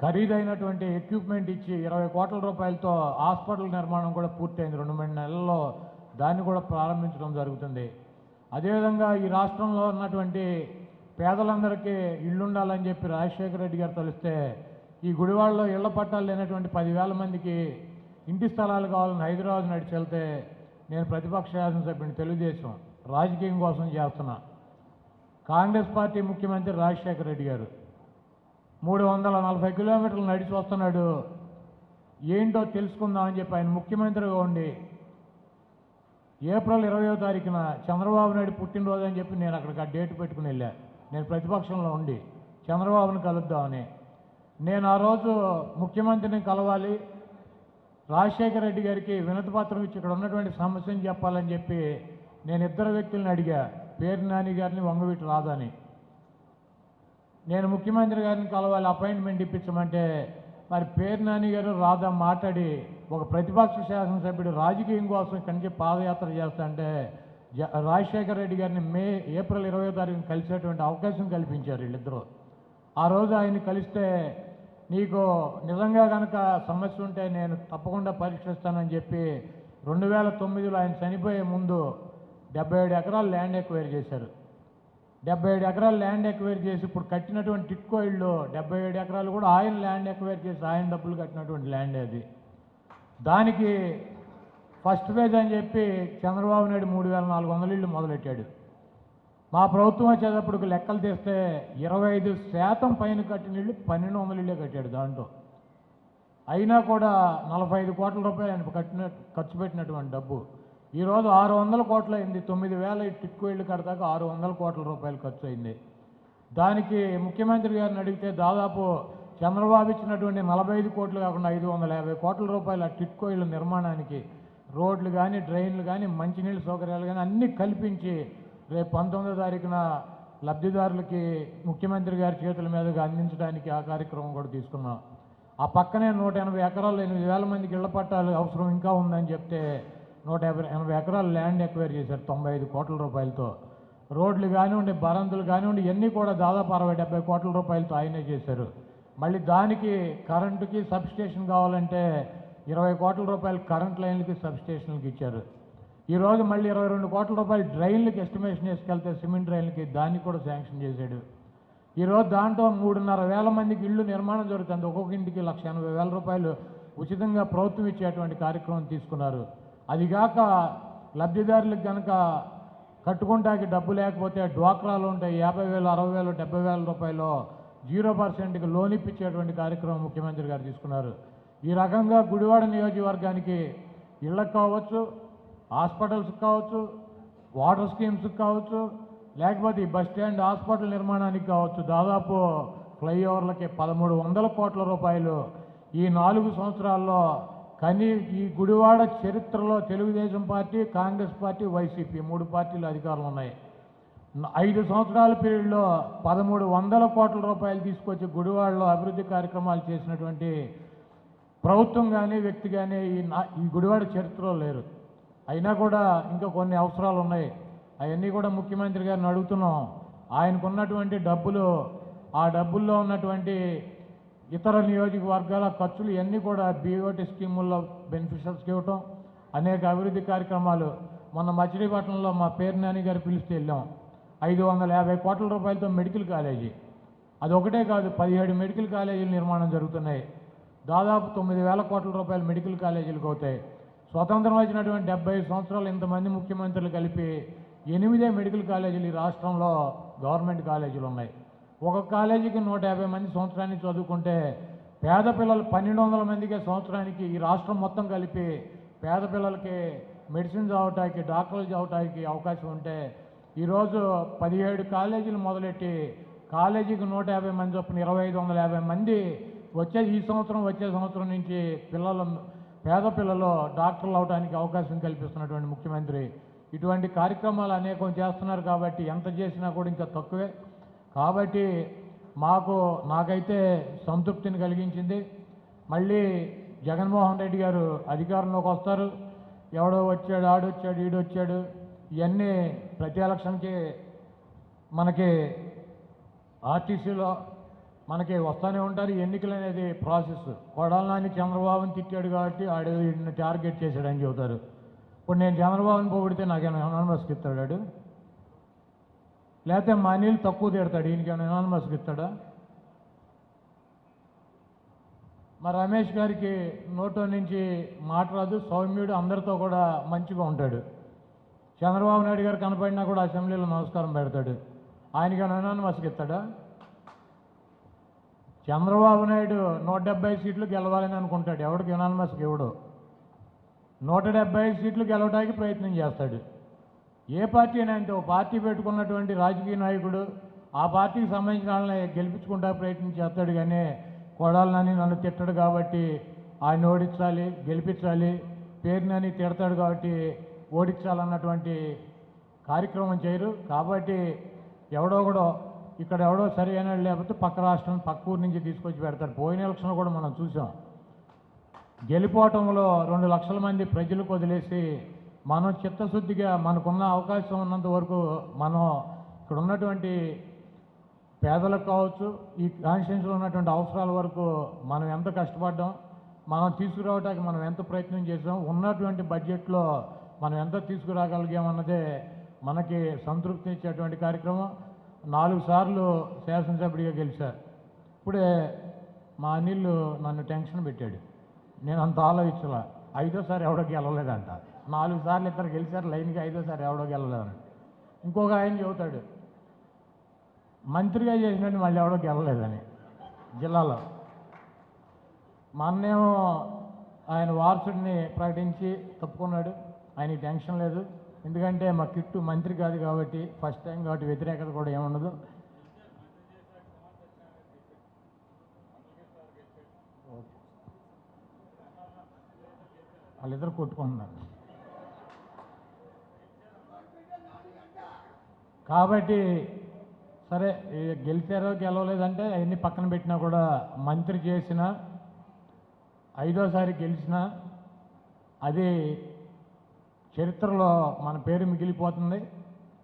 ఖరీదైనటువంటి ఎక్విప్మెంట్ ఇచ్చి 20 కోట్ల రూపాయలతో హాస్పిటల్ నిర్మాణం కూడా పూర్తయింది. 2-3 నెలల్లో దాన్ని కూడా ప్రారంభించడం జరుగుతుంది. అదేవిధంగా ఈ రాష్ట్రంలో ఉన్నటువంటి పేదలందరికీ ఇళ్ళు ఉండాలని చెప్పి రాజశేఖర రెడ్డి గారు తెలిస్తే ఈ గుడివాడలో ఇళ్ల పట్టాలు లేనటువంటి 10,000 మందికి ఇంటి స్థలాలు కావాలని హైదరాబాద్ నడిచి వెళ్తే నేను ప్రతిపక్ష శాసనసభ్యుని తెలుగుదేశం రాజకీయం కోసం చేస్తున్నా. కాంగ్రెస్ పార్టీ ముఖ్యమంత్రి రాజశేఖర రెడ్డి గారు 340 కిలోమీటర్లు నడిచి వస్తున్నాడు. ఏంటో తెలుసుకుందామని చెప్పి ఆయన ముఖ్యమంత్రిగా ఉండి ఏప్రిల్ 20వ తారీఖున చంద్రబాబు నాయుడు పుట్టినరోజు అని చెప్పి నేను అక్కడికి ఆ డేట్ పెట్టుకుని వెళ్ళా. నేను ప్రతిపక్షంలో ఉండి చంద్రబాబుని కలుద్దామని. నేను ఆ రోజు ముఖ్యమంత్రిని కలవాలి, రాజశేఖర రెడ్డి గారికి వినతి పత్రం ఇచ్చి ఇక్కడ ఉన్నటువంటి సమస్యను చెప్పాలని చెప్పి నేను 2 వ్యక్తులను అడిగా, పేరు నాని గారిని, వంగవీటి రాధాని. నేను ముఖ్యమంత్రి గారిని కలవాలి, అపాయింట్మెంట్ ఇప్పించమంటే మరి పేరు నాని గారు రాధా మాట్లాడి ఒక ప్రతిపక్ష శాసనసభ్యుడు రాజకీయం కోసం ఇక్కడి నుంచి పాదయాత్ర చేస్తాంటే రాజశేఖర రెడ్డి గారిని ఏప్రిల్ 20వ తారీఖున కలిసేటువంటి అవకాశం కల్పించారు వీళ్ళిద్దరూ. ఆ రోజు ఆయన కలిస్తే నీకు నిజంగా కనుక సమస్య ఉంటే నేను తప్పకుండా పరీక్షిస్తానని చెప్పి 2009లో ఆయన చనిపోయే ముందు 77 ఎకరాలు ల్యాండ్ ఎక్వైర్ చేశారు. 77 ఎకరాలు ల్యాండ్ ఎక్వైర్ చేసి ఇప్పుడు కట్టినటువంటి టిట్కో ఇళ్ళు 77 ఎకరాలు కూడా ఆయన ల్యాండ్ ఎక్వైర్ చేసి ఆయన డబ్బులు కట్టినటువంటి ల్యాండ్ అది. దానికి ఫస్ట్ ఫేజ్ అని చెప్పి చంద్రబాబు నాయుడు 3,400 ఇళ్ళు మొదలెట్టాడు. మా ప్రభుత్వం వచ్చేటప్పటికి లెక్కలు తీస్తే 25% పైన కట్టిన ఇళ్ళు 1,200 ఇళ్ళే కట్టాడు. దాంట్లో అయినా కూడా 45 కోట్ల రూపాయలు ఆయన ఖర్చు పెట్టినటువంటి డబ్బు ఈరోజు 600 కోట్లు అయింది. 9,000 టిట్కో ఇళ్ళు కడతాక 600 కోట్ల రూపాయలు ఖర్చు అయింది. దానికి ముఖ్యమంత్రి గారిని అడిగితే దాదాపు చంద్రబాబు ఇచ్చినటువంటి 45 కోట్లు కాకుండా 550 కోట్ల రూపాయలు ఆ టిట్కో ఇళ్ళ నిర్మాణానికి రోడ్లు కానీ, డ్రైన్లు కానీ, మంచినీళ్ళ సౌకర్యాలు కానీ అన్నీ కల్పించి రేపు 19వ తారీఖున లబ్ధిదారులకి ముఖ్యమంత్రి గారి చేతుల మీదుగా అందించడానికి ఆ కార్యక్రమం కూడా తీసుకున్నాం. ఆ పక్కనే 180 ఎకరాలు 8,000 మందికి ఇళ్ల పట్టాలు అవసరం ఇంకా ఉందని చెప్తే 180 ఎకరాలు ల్యాండ్ ఎక్వైర్ చేశారు 95 కోట్ల రూపాయలతో. రోడ్లు కానివ్వండి, బరంతులు కానివ్వండి, ఇవన్నీ కూడా దాదాపు 60-70 కోట్ల రూపాయలతో ఆయనే చేశారు. మళ్ళీ దానికి కరెంటుకి సబ్స్టేషన్ కావాలంటే 20 కోట్ల రూపాయలు కరెంట్ లైన్లకి సబ్స్టేషన్లకి ఇచ్చారు. ఈరోజు మళ్ళీ 22 కోట్ల రూపాయలు డ్రైన్లకి ఎస్టిమేషన్ వేసుకెళ్తే సిమెంట్ డ్రైన్లకి దాన్ని కూడా శాంక్షన్ చేశాడు. ఈరోజు దాంట్లో 3,500 మందికి ఇళ్ళు నిర్మాణం జరుగుతుంది. ఒక్కొక్క ఇంటికి 1,80,000 రూపాయలు ఉచితంగా ప్రభుత్వం ఇచ్చేటువంటి కార్యక్రమం తీసుకున్నారు. అదిగాక లబ్ధిదారులకు కనుక కట్టుకుంటాకి డబ్బు లేకపోతే డ్వాక్రాలు ఉంటాయి, 50,000, 60,000, 70,000 రూపాయలు 0%కి లోన్ ఇప్పించేటువంటి కార్యక్రమం ముఖ్యమంత్రి గారు తీసుకున్నారు. ఈ రకంగా గుడివాడ నియోజకవర్గానికి ఇళ్ళకు కావచ్చు, హాస్పిటల్స్కి కావచ్చు, వాటర్ స్కీమ్స్కి కావచ్చు, లేకపోతే ఈ బస్ స్టాండ్ హాస్పిటల్ నిర్మాణానికి కావచ్చు, దాదాపు ఫ్లైఓవర్లకి 1,300 కోట్ల రూపాయలు ఈ 4 సంవత్సరాల్లో ఈ గుడివాడ చరిత్రలో Telugu Desam party, Congress party, YCP 3 పార్టీలు అధికారులు ఉన్నాయి. 5 సంవత్సరాల పీరియడ్లో 1,300 కోట్ల రూపాయలు తీసుకొచ్చి గుడివాడలో అభివృద్ధి కార్యక్రమాలు చేసినటువంటి ప్రభుత్వం కానీ వ్యక్తి కానీ ఈ గుడివాడ చరిత్రలో లేరు. అయినా కూడా ఇంకా కొన్ని అవసరాలు ఉన్నాయి. అవన్నీ కూడా ముఖ్యమంత్రి గారిని అడుగుతున్నాం. ఆయనకున్నటువంటి డబ్బులు, ఆ డబ్బుల్లో ఉన్నటువంటి ఇతర నియోజకవర్గాల ఖర్చులు ఇవన్నీ కూడా బీఓటీ స్కీముల్లో బెనిఫిషియర్స్కి ఇవ్వటం, అనేక అభివృద్ధి కార్యక్రమాలు. మొన్న మచిలీపట్నంలో మా పేర్నాని గారు పిలిస్తే వెళ్ళాం. 550 కోట్ల రూపాయలతో మెడికల్ కాలేజీ, అది ఒకటే కాదు 17 మెడికల్ కాలేజీల నిర్మాణం జరుగుతున్నాయి. దాదాపు 9,000 కోట్ల రూపాయలు మెడికల్ కాలేజీలకు అవుతాయి. స్వతంత్రం వచ్చినటువంటి 75 సంవత్సరాలు ఇంతమంది ముఖ్యమంత్రులు కలిపి 8 మెడికల్ కాలేజీలు ఈ రాష్ట్రంలో గవర్నమెంట్ కాలేజీలు ఉన్నాయి. ఒక కాలేజీకి 150 మంది సంవత్సరానికి చదువుకుంటే పేద పిల్లలు 1,200 మందికే సంవత్సరానికి ఈ రాష్ట్రం మొత్తం కలిపి పేద పిల్లలకి మెడిసిన్ చదవటానికి, డాక్టర్లు చదవటానికి అవకాశం ఉంటే ఈరోజు 17 కాలేజీలు మొదలెట్టి కాలేజీకి 150 మంది చొప్పున 2,550 మంది ఈ సంవత్సరం వచ్చే సంవత్సరం నుంచి పేద పిల్లలు డాక్టర్లు అవడానికి అవకాశం కల్పిస్తున్నటువంటి ముఖ్యమంత్రి ఇటువంటి కార్యక్రమాలు అనేకం చేస్తున్నారు. కాబట్టి ఎంత చేసినా కూడా ఇంకా తక్కువే. కాబట్టి నాకైతే సంతృప్తిని కలిగించింది. మళ్ళీ జగన్మోహన్ రెడ్డి గారు అధికారంలోకి వస్తారు. ఎవడో వచ్చాడు, ఆడొచ్చాడు, ఈడొచ్చాడు, ఇవన్నీ ప్రతి ఎలక్షన్కి మనకి ఆర్టీసీలో మనకి వస్తూనే ఉంటారు. ఎన్నికలు అనేది ప్రాసెస్. కొడాలి నాని చంద్రబాబుని తిట్టాడు కాబట్టి ఆడు వీడిని టార్గెట్ చేశాడని చెబుతారు. ఇప్పుడు నేను చంద్రబాబుని పొగిడితే నాకేమైనా ఎనానిమస్కి ఇస్తాడు? లేకపోతే మా నీళ్ళు తక్కువ తిడతాడు, ఈయనకేమైనా ఎనానిమస్కి ఇస్తాడా? మా రమేష్ గారికి నోట్లో నుంచి మాట్లాడదు, సౌమ్యుడు, అందరితో కూడా మంచిగా ఉంటాడు. చంద్రబాబు నాయుడు గారు కనపడినా కూడా అసెంబ్లీలో నమస్కారం పెడతాడు. ఆయనకేమైనా ఎనానిమస్కి ఇస్తాడా? చంద్రబాబు నాయుడు 170 సీట్లు గెలవాలని అనుకుంటాడు. ఎవడికి యునానిమస్కి ఇవ్వడు. 175 సీట్లు గెలవడానికి ప్రయత్నం చేస్తాడు. ఏ పార్టీ అయినా అంతే. ఓ పార్టీ పెట్టుకున్నటువంటి రాజకీయ నాయకుడు ఆ పార్టీకి సంబంధించిన వాళ్ళని గెలిపించుకుంటా ప్రయత్నం చేస్తాడు. కానీ కొడాలి నాని నన్ను తిట్టడు కాబట్టి ఆయన ఓడించాలి, గెలిపించాలి, పేరు నాని తిడతాడు కాబట్టి ఓడించాలన్నటువంటి కార్యక్రమం చేయరు. కాబట్టి ఎవడో సరి అయిన లేకపోతే పక్క రాష్ట్రం, పక్క ఊరు నుంచి తీసుకొచ్చి పెడతారు. పోయిన ఎలక్షన్ కూడా మనం చూసాం. గెలిపోవటంలో 2 లక్షల మంది ప్రజలకు వదిలేసి మనం చిత్తశుద్ధిగా మనకున్న అవకాశం ఉన్నంత వరకు మనం ఇక్కడ ఉన్నటువంటి పేదలకు కావచ్చు, ఈ కాన్స్టిట్యూన్సీలో ఉన్నటువంటి అవసరాల వరకు మనం ఎంత కష్టపడ్డాం, మనం తీసుకురావడానికి మనం ఎంత ప్రయత్నం చేసాం, ఉన్నటువంటి బడ్జెట్లో మనం ఎంత తీసుకురాగలిగామన్నదే మనకి సంతృప్తి ఇచ్చేటువంటి కార్యక్రమం. 4 సార్లు శాసనసభ్యుడిగా గెలిచారు. ఇప్పుడే మా అనిల్ నన్ను టెన్షన్ పెట్టాడు. నేను అంత ఆలోచించలా. 5వ సారి ఎవడో గెలవలేదంట. 4 సార్లు ఇద్దరు గెలిచారు లైన్గా, 5వ సారి ఎవడో గెలవలేదని. ఇంకొక ఆయన చెబుతాడు మంత్రిగా చేసినట్టు మళ్ళీ ఎవడో గెలవలేదని జిల్లాలో. మొన్నేమో ఆయన వారసుడిని ప్రకటించి తప్పుకున్నాడు. ఆయనకి టెన్షన్ లేదు, ఎందుకంటే మా కిట్టు మంత్రి కాదు కాబట్టి, ఫస్ట్ టైం కాబట్టి వ్యతిరేకత కూడా ఏముండదు. వాళ్ళిద్దరు కొట్టుకుంటున్నారు కాబట్టి సరే, గెలిచారో గెలవలేదంటే అవన్నీ పక్కన పెట్టినా కూడా మంత్రి చేసిన 5వ సారి గెలిచిన అది చరిత్రలో మన పేరు మిగిలిపోతుంది.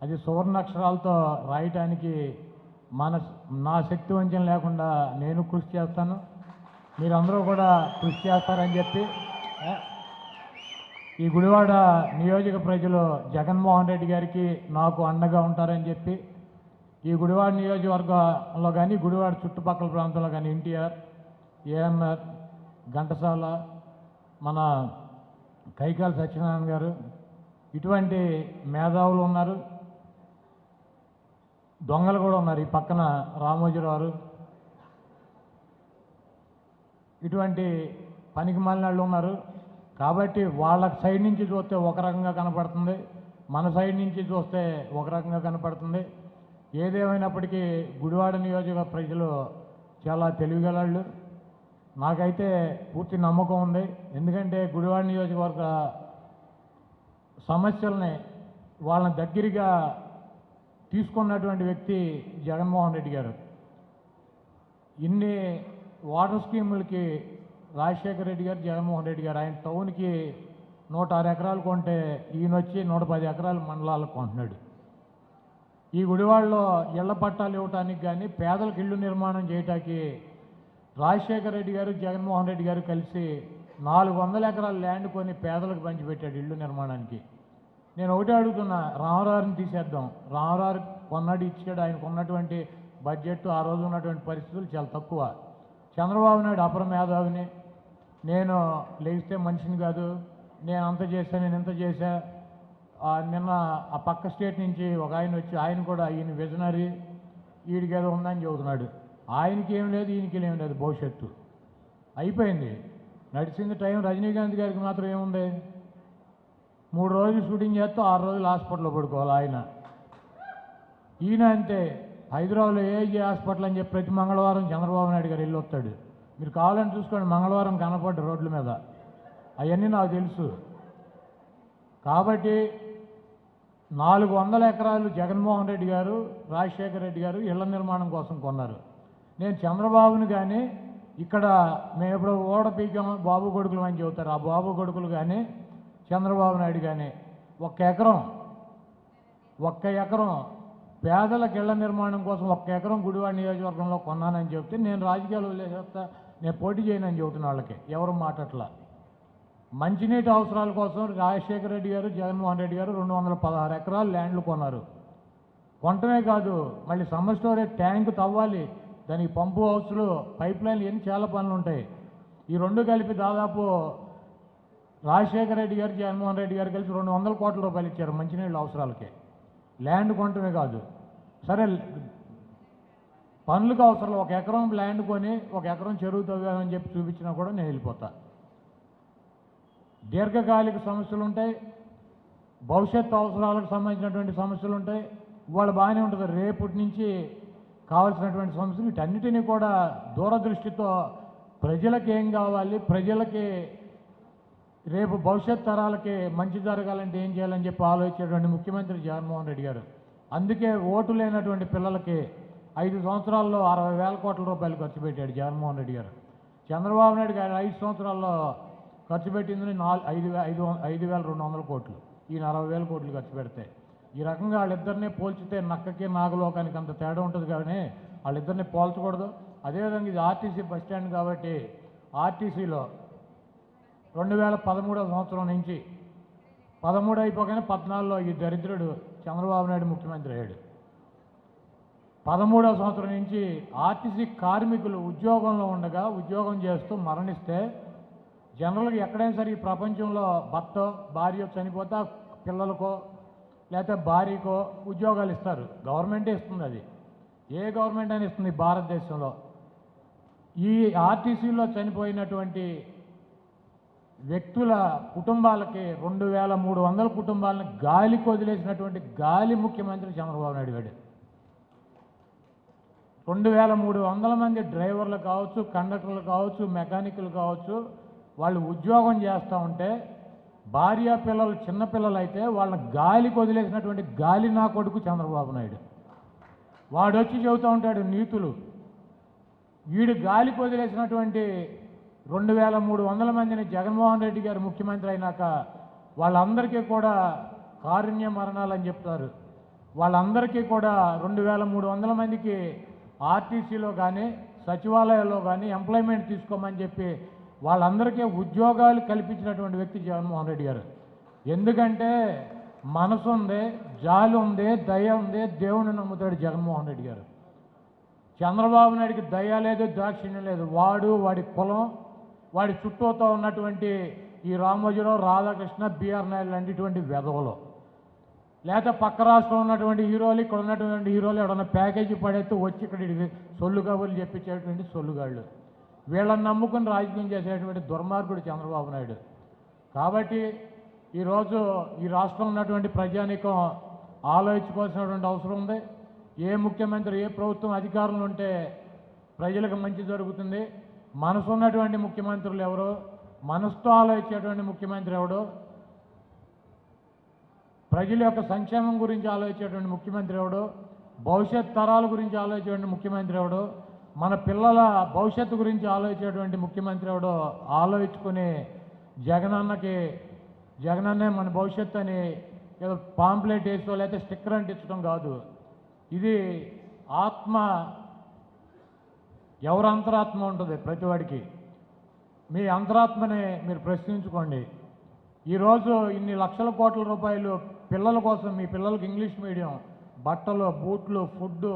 అది సువర్ణాక్షరాలతో రాయటానికి నా శక్తి వంచన లేకుండా నేను కృషి చేస్తాను, మీరందరూ కూడా కృషి చేస్తారని చెప్పి ఈ గుడివాడ నియోజక ప్రజలు జగన్మోహన్ రెడ్డి గారికి నాకు అండగా ఉంటారని చెప్పి ఈ గుడివాడ నియోజకవర్గంలో కానీ గుడివాడ చుట్టుపక్కల ప్రాంతంలో కానీ ఎన్టీఆర్, ఏఎన్ఆర్, ఘంటసాల, మన కైకాల సత్యనారాయణ గారు, ఇటువంటి మేధావులు ఉన్నారు. దొంగలు కూడా ఉన్నారు. ఈ పక్కన రామోజీరావు, ఇటువంటి పనికి మాలినాళ్ళు ఉన్నారు. కాబట్టి వాళ్ళ సైడ్ నుంచి చూస్తే ఒక రకంగా కనపడుతుంది, మన సైడ్ నుంచి చూస్తే ఒక రకంగా కనపడుతుంది. ఏదేమైనప్పటికీ గుడివాడ నియోజక ప్రజలు చాలా తెలివిగలళ్ళు. నాకైతే పూర్తి నమ్మకం ఉంది. ఎందుకంటే గుడివాడ నియోజకవర్గ సమస్యల్ని వాళ్ళని దగ్గరగా తీసుకున్నటువంటి వ్యక్తి జగన్మోహన్ రెడ్డి గారు. ఇన్ని వాటర్ స్కీములకి రాజశేఖర రెడ్డి గారు, జగన్మోహన్ రెడ్డి గారు. ఆయన టౌన్కి 106 ఎకరాలు కొంటే ఈయన వచ్చి 110 ఎకరాల మండలాలకు కొంటున్నాడు. ఈ గుడివాడలో ఇళ్ల పట్టాలు ఇవ్వటానికి కానీ పేదలకు ఇళ్ళు నిర్మాణం చేయటానికి రాజశేఖర రెడ్డి గారు, జగన్మోహన్ రెడ్డి గారు కలిసి 400 ఎకరాల ల్యాండ్ కొని పేదలకు పంచిపెట్టాడు ఇళ్ళు నిర్మాణానికి. నేను ఒకటే అడుగుతున్నా, రామరావుని తీసేద్దాం. రామరావు కొన్నాడు, ఇచ్చాడు. ఆయనకు ఉన్నటువంటి బడ్జెట్, ఆ రోజు ఉన్నటువంటి పరిస్థితులు చాలా తక్కువ. చంద్రబాబు నాయుడు అపర మేధావిని, నేను లేస్తే మనిషిని కాదు, నేను అంత చేశా, నేను ఇంత చేశా. నిన్న ఆ పక్క స్టేట్ నుంచి ఒక ఆయన వచ్చి, ఆయన కూడా ఈయన విజనరీ, వీడికి ఏదో ఉందని చెబుతున్నాడు. ఆయనకి ఏం లేదు, ఈయనకి ఏం లేదు, భవిష్యత్తు అయిపోయింది. నడిచింది టైం. రజనీకాంత్ గారికి మాత్రం ఏముంది, 3 రోజులు షూటింగ్ చేస్తే 6 రోజులు హాస్పిటల్లో పడుకోవాలి ఆయన. ఈయన అంతే, హైదరాబాద్లో ఏజీ హాస్పిటల్ అని చెప్పి ప్రతి మంగళవారం చంద్రబాబు నాయుడు గారు వెళ్ళి వస్తాడు. మీరు కావాలని చూసుకోండి, మంగళవారం కనపడ్డ రోడ్ల మీద, అవన్నీ నాకు తెలుసు. కాబట్టి 400 ఎకరాలు జగన్మోహన్ రెడ్డి గారు, రాజశేఖర రెడ్డి గారు ఇళ్ల నిర్మాణం కోసం కొన్నారు. నేను చంద్రబాబుని కానీ, ఇక్కడ మేము ఎప్పుడు ఓడ పీకాము బాబు కొడుకులు అని చెబుతారు, ఆ బాబు కొడుకులు కానీ చంద్రబాబు నాయుడు కానీ ఒక్క ఎకరం పేదలకు ఇళ్ల నిర్మాణం కోసం 1 ఎకరం గుడివాడ నియోజకవర్గంలో కొన్నానని చెప్తే నేను రాజకీయాలు వదిలేసేస్తా, నేను పోటీ చేయనని చెబుతున్న వాళ్ళకి ఎవరు మాటట్లా. మంచినీటి అవసరాల కోసం రాజశేఖర రెడ్డి గారు, జగన్మోహన్ రెడ్డి గారు 216 ఎకరాలు ల్యాండ్లు కొన్నారు. కొనటమే కాదు, మళ్ళీ సమ్మర్ స్టోరేజ్ ట్యాంక్ తవ్వాలి, దానికి పంపు హౌస్లు, పైప్ లైన్లు, ఇవన్నీ చాలా పనులు ఉంటాయి. ఈ రెండు కలిపి దాదాపు రాజశేఖర రెడ్డి గారు, జగన్మోహన్ రెడ్డి గారు కలిసి 200 కోట్ల రూపాయలు ఇచ్చారు మంచినీళ్ళ అవసరాలకి. ల్యాండ్ కొనటమే కాదు, సరే పనులకు అవసరం 1 ఎకరం ల్యాండ్ కొని 1 ఎకరం చెరువు తవ్వామని చెప్పి చూపించినా కూడా నేను వెళ్ళిపోతా. దీర్ఘకాలిక సమస్యలు ఉంటాయి, భవిష్యత్తు అవసరాలకు సంబంధించినటువంటి సమస్యలు ఉంటాయి. ఇవాళ బాగానే ఉంటుంది, రేపటి నుంచి కావాల్సినటువంటి సమస్యలు, వీటన్నిటినీ కూడా దూరదృష్టితో ప్రజలకు ఏం కావాలి, ప్రజలకి రేపు భవిష్యత్ తరాలకి మంచి జరగాలంటే ఏం చేయాలని చెప్పి ఆలోచించేటువంటి ముఖ్యమంత్రి జగన్మోహన్ రెడ్డి గారు. అందుకే ఓటు లేనటువంటి పిల్లలకి 5 సంవత్సరాల్లో 60,000 కోట్ల రూపాయలు ఖర్చు పెట్టాడు జగన్మోహన్ రెడ్డి గారు. చంద్రబాబు నాయుడు గారు 5 సంవత్సరాల్లో ఖర్చు పెట్టిందని 5,200 కోట్లు, ఈయన 60,000 కోట్లు ఖర్చు పెడితే. ఈ రకంగా వాళ్ళిద్దరినీ పోల్చితే నక్కకి నాగలోకానికి అంత తేడా ఉంటుంది, కానీ వాళ్ళిద్దరినీ పోల్చకూడదు. అదేవిధంగా ఇది ఆర్టీసీ బస్ స్టాండ్ కాబట్టి ఆర్టీసీలో 2013 సంవత్సరం నుంచి 13 అయిపోగానే 14లో ఈ దరిద్రుడు చంద్రబాబు నాయుడు ముఖ్యమంత్రి అయ్యాడు. 13వ సంవత్సరం నుంచి ఆర్టీసీ కార్మికులు ఉద్యోగంలో ఉండగా, ఉద్యోగం చేస్తూ మరణిస్తే, జనరల్గా ఎక్కడైనా సరే ఈ ప్రపంచంలో భర్త భార్య చనిపోతే పిల్లలకో లేకపోతే భార్యకో ఉద్యోగాలు ఇస్తారు, గవర్నమెంటే ఇస్తుంది. అది ఏ గవర్నమెంట్ అని ఇస్తుంది భారతదేశంలో. ఈ ఆర్టీసీలో చనిపోయినటువంటి వ్యక్తుల కుటుంబాలకి 2,300 కుటుంబాలను గాలికి వదిలేసినటువంటి గాలి ముఖ్యమంత్రి చంద్రబాబు నాయుడు గారు. 2,300 మంది డ్రైవర్లు కావచ్చు, కండక్టర్లు కావచ్చు, మెకానిక్లు కావచ్చు, వాళ్ళు ఉద్యోగం చేస్తూ ఉంటే భార్య పిల్లలు చిన్నపిల్లలు అయితే వాళ్ళని గాలికి వదిలేసినటువంటి గాలి నా కొడుకు చంద్రబాబు నాయుడు. వాడు వచ్చి చెబుతూ ఉంటాడు నీతులు. వీడు గాలికి వదిలేసినటువంటి 2,300 మందిని జగన్మోహన్ రెడ్డి గారు ముఖ్యమంత్రి అయినాక వాళ్ళందరికీ కూడా కారుణ్య మరణాలని చెప్తారు. వాళ్ళందరికీ కూడా 2,300 మందికి ఆర్టీసీలో కానీ సచివాలయాల్లో కానీ ఎంప్లాయ్మెంట్ తీసుకోమని చెప్పి వాళ్ళందరికీ ఉద్యోగాలు కల్పించినటువంటి వ్యక్తి జగన్మోహన్ రెడ్డి గారు. ఎందుకంటే మనసు ఉంది, జాలి ఉంది, దయ ఉంది, దేవుని నమ్ముతాడు జగన్మోహన్ రెడ్డి గారు. చంద్రబాబు నాయుడికి దయ లేదు, దాక్షిణ్యం లేదు. వాడి కులం, వాడి చుట్టూతో ఉన్నటువంటి ఈ రామోజీరావు, రాధాకృష్ణ, బిఆర్ నాయుడు లాంటిటువంటి వెధవలు, లేకపోతే పక్క రాష్ట్రంలో ఉన్నటువంటి హీరోలు, ఇక్కడ ఉన్నటువంటి హీరోలు ఎవడన్నా ప్యాకేజీ పడేస్తే వచ్చి ఇక్కడ సొల్లు కబుర్లు చెప్పించేటువంటి సొల్లుగాళ్ళు, వీళ్ళని నమ్ముకుని రాజకీయం చేసేటువంటి దుర్మార్గుడు చంద్రబాబు నాయుడు. కాబట్టి ఈరోజు ఈ రాష్ట్రంలో ఉన్నటువంటి ప్రజానీకం ఆలోచించుకోవాల్సినటువంటి అవసరం ఉంది. ఏ ముఖ్యమంత్రి, ఏ ప్రభుత్వం అధికారంలో ఉంటే ప్రజలకు మంచి జరుగుతుంది. మనసు ఉన్నటువంటి ముఖ్యమంత్రులు ఎవరో, మనసుతో ఆలోచించేటువంటి ముఖ్యమంత్రి ఎవడో, ప్రజల యొక్క సంక్షేమం గురించి ఆలోచించేటువంటి ముఖ్యమంత్రి ఎవడో, భవిష్యత్ తరాల గురించి ఆలోచించేటువంటి ముఖ్యమంత్రి ఎవడో, మన పిల్లల భవిష్యత్తు గురించి ఆలోచించేటువంటి ముఖ్యమంత్రి ఎవడో ఆలోచించుకుని జగనన్నే మన భవిష్యత్తు అని ఏదో పాంప్లెట్ వేసో లేకపోతే స్టిక్కర్ అంటించడం కాదు. ఇది ఆత్మ, ఎవరి అంతరాత్మ ఉంటుంది ప్రతివాడికి. మీ అంతరాత్మని మీరు ప్రశ్నించుకోండి. ఈరోజు ఇన్ని లక్షల కోట్ల రూపాయలు పిల్లల కోసం, మీ పిల్లలకి ఇంగ్లీష్ మీడియం, బట్టలు, బూట్లు, ఫుడ్డు,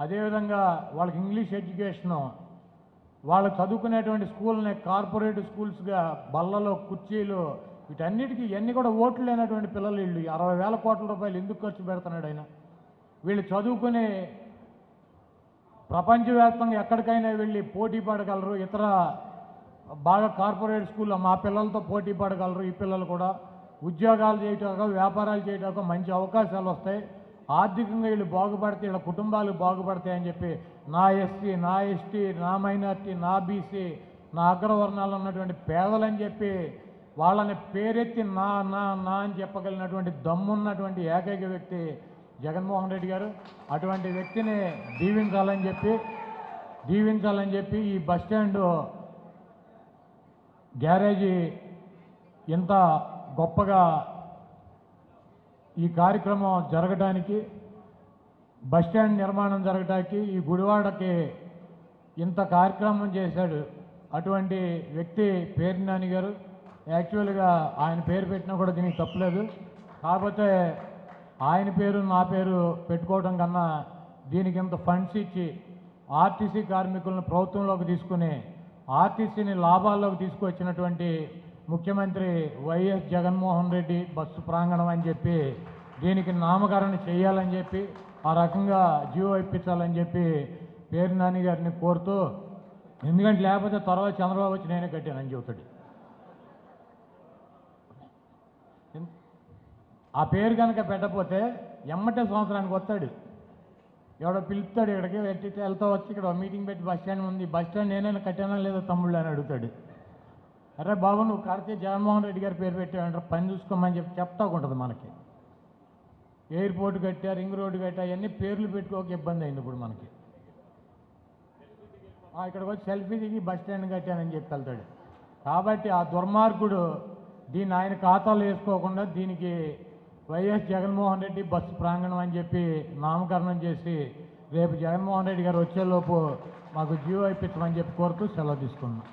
అదేవిధంగా వాళ్ళకి ఇంగ్లీష్ ఎడ్యుకేషను, వాళ్ళు చదువుకునేటువంటి స్కూల్ని కార్పొరేట్ స్కూల్స్గా బల్లలు, కుర్చీలు, వీటన్నిటికీ ఇవన్నీ కూడా ఓట్లు లేనటువంటి పిల్లలు వీళ్ళు 60,000 కోట్ల రూపాయలు ఎందుకు ఖర్చు పెడుతున్నాడు ఆయన? వీళ్ళు చదువుకుని ప్రపంచవ్యాప్తంగా ఎక్కడికైనా వెళ్ళి పోటీ పడగలరు. ఇతర బాగా కార్పొరేట్ స్కూల్లో మా పిల్లలతో పోటీ పడగలరు. ఈ పిల్లలు కూడా ఉద్యోగాలు చేయటాకో వ్యాపారాలు చేయటాకో మంచి అవకాశాలు వస్తాయి. ఆర్థికంగా వీళ్ళు బాగుపడితే వీళ్ళ కుటుంబాలు బాగుపడతాయని చెప్పి నా ఎస్సీ, నా ఎస్టీ, నా మైనార్టీ, నా బీసీ, నా అగ్రవర్ణాలు ఉన్నటువంటి పేదలని చెప్పి వాళ్ళని పేరెత్తి నా నా నా అని చెప్పగలిగినటువంటి దమ్మున్నటువంటి ఏకైక వ్యక్తి జగన్మోహన్ రెడ్డి గారు. అటువంటి వ్యక్తిని దీవించాలని చెప్పి ఈ బస్టాండు గ్యారేజీ ఇంత గొప్పగా ఈ కార్యక్రమం జరగడానికి, బస్టాండ్ నిర్మాణం జరగడానికి, ఈ గుడివాడకి ఇంత కార్యక్రమం చేశాడు. అటువంటి వ్యక్తి పేరు నాని గారు. యాక్చువల్గా ఆయన పేరు పెట్టినా కూడా దీనికి తప్పులేదు. కాకపోతే ఆయన పేరు నా పేరు పెట్టుకోవడం కన్నా దీనికి ఇంత ఫండ్స్ ఇచ్చి ఆర్టీసీ కార్మికులను ప్రభుత్వంలోకి తీసుకుని ఆర్టీసీని లాభాల్లోకి తీసుకొచ్చినటువంటి ముఖ్యమంత్రి వైఎస్ జగన్మోహన్ రెడ్డి బస్సు ప్రాంగణం అని చెప్పి దీనికి నామకరణ చేయాలని చెప్పి, ఆ రకంగా జీవో ఇప్పించాలని చెప్పి పేరు నాని గారిని కోరుతూ, ఎందుకంటే లేకపోతే తర్వాత చంద్రబాబు వచ్చి నేనే కట్టానని చెబుతాడు. ఆ పేరు కనుక పెట్టకపోతే ఎమ్మటే సంవత్సరానికి వస్తాడు, ఎవడో పిలుస్తాడు, ఇక్కడికి వెళ్తా వచ్చి ఇక్కడ మీటింగ్ పెట్టి బస్ స్టాండ్ ఉంది, బస్ స్టాండ్ నేనైనా కట్టానా లేదా తమ్ముళ్ళు అని అడుగుతాడు. అరే బాబు నువ్వు కడితే జగన్మోహన్ రెడ్డి గారి పేరు పెట్టావంటారు, పని చూసుకోమని చెప్పి చెప్తా ఉంటుంది మనకి. ఎయిర్పోర్ట్ కట్టా, రింగ్ రోడ్డు కట్టా, అవన్నీ పేర్లు పెట్టుకోక ఇబ్బంది అయింది ఇప్పుడు మనకి. ఇక్కడికి వచ్చి సెల్ఫీ దిగి బస్ స్టాండ్ కట్టానని చెప్పి వెళ్తాడు. కాబట్టి ఆ దుర్మార్గుడు దీన్ని ఆయన ఖాతాలో వేసుకోకుండా దీనికి వైఎస్ జగన్మోహన్ రెడ్డి బస్సు ప్రాంగణం అని చెప్పి నామకరణం చేసి రేపు జగన్మోహన్ రెడ్డి గారు వచ్చేలోపు మాకు జీవో ఇప్పించమని చెప్పి కోరుతూ సెలవు తీసుకున్నాం.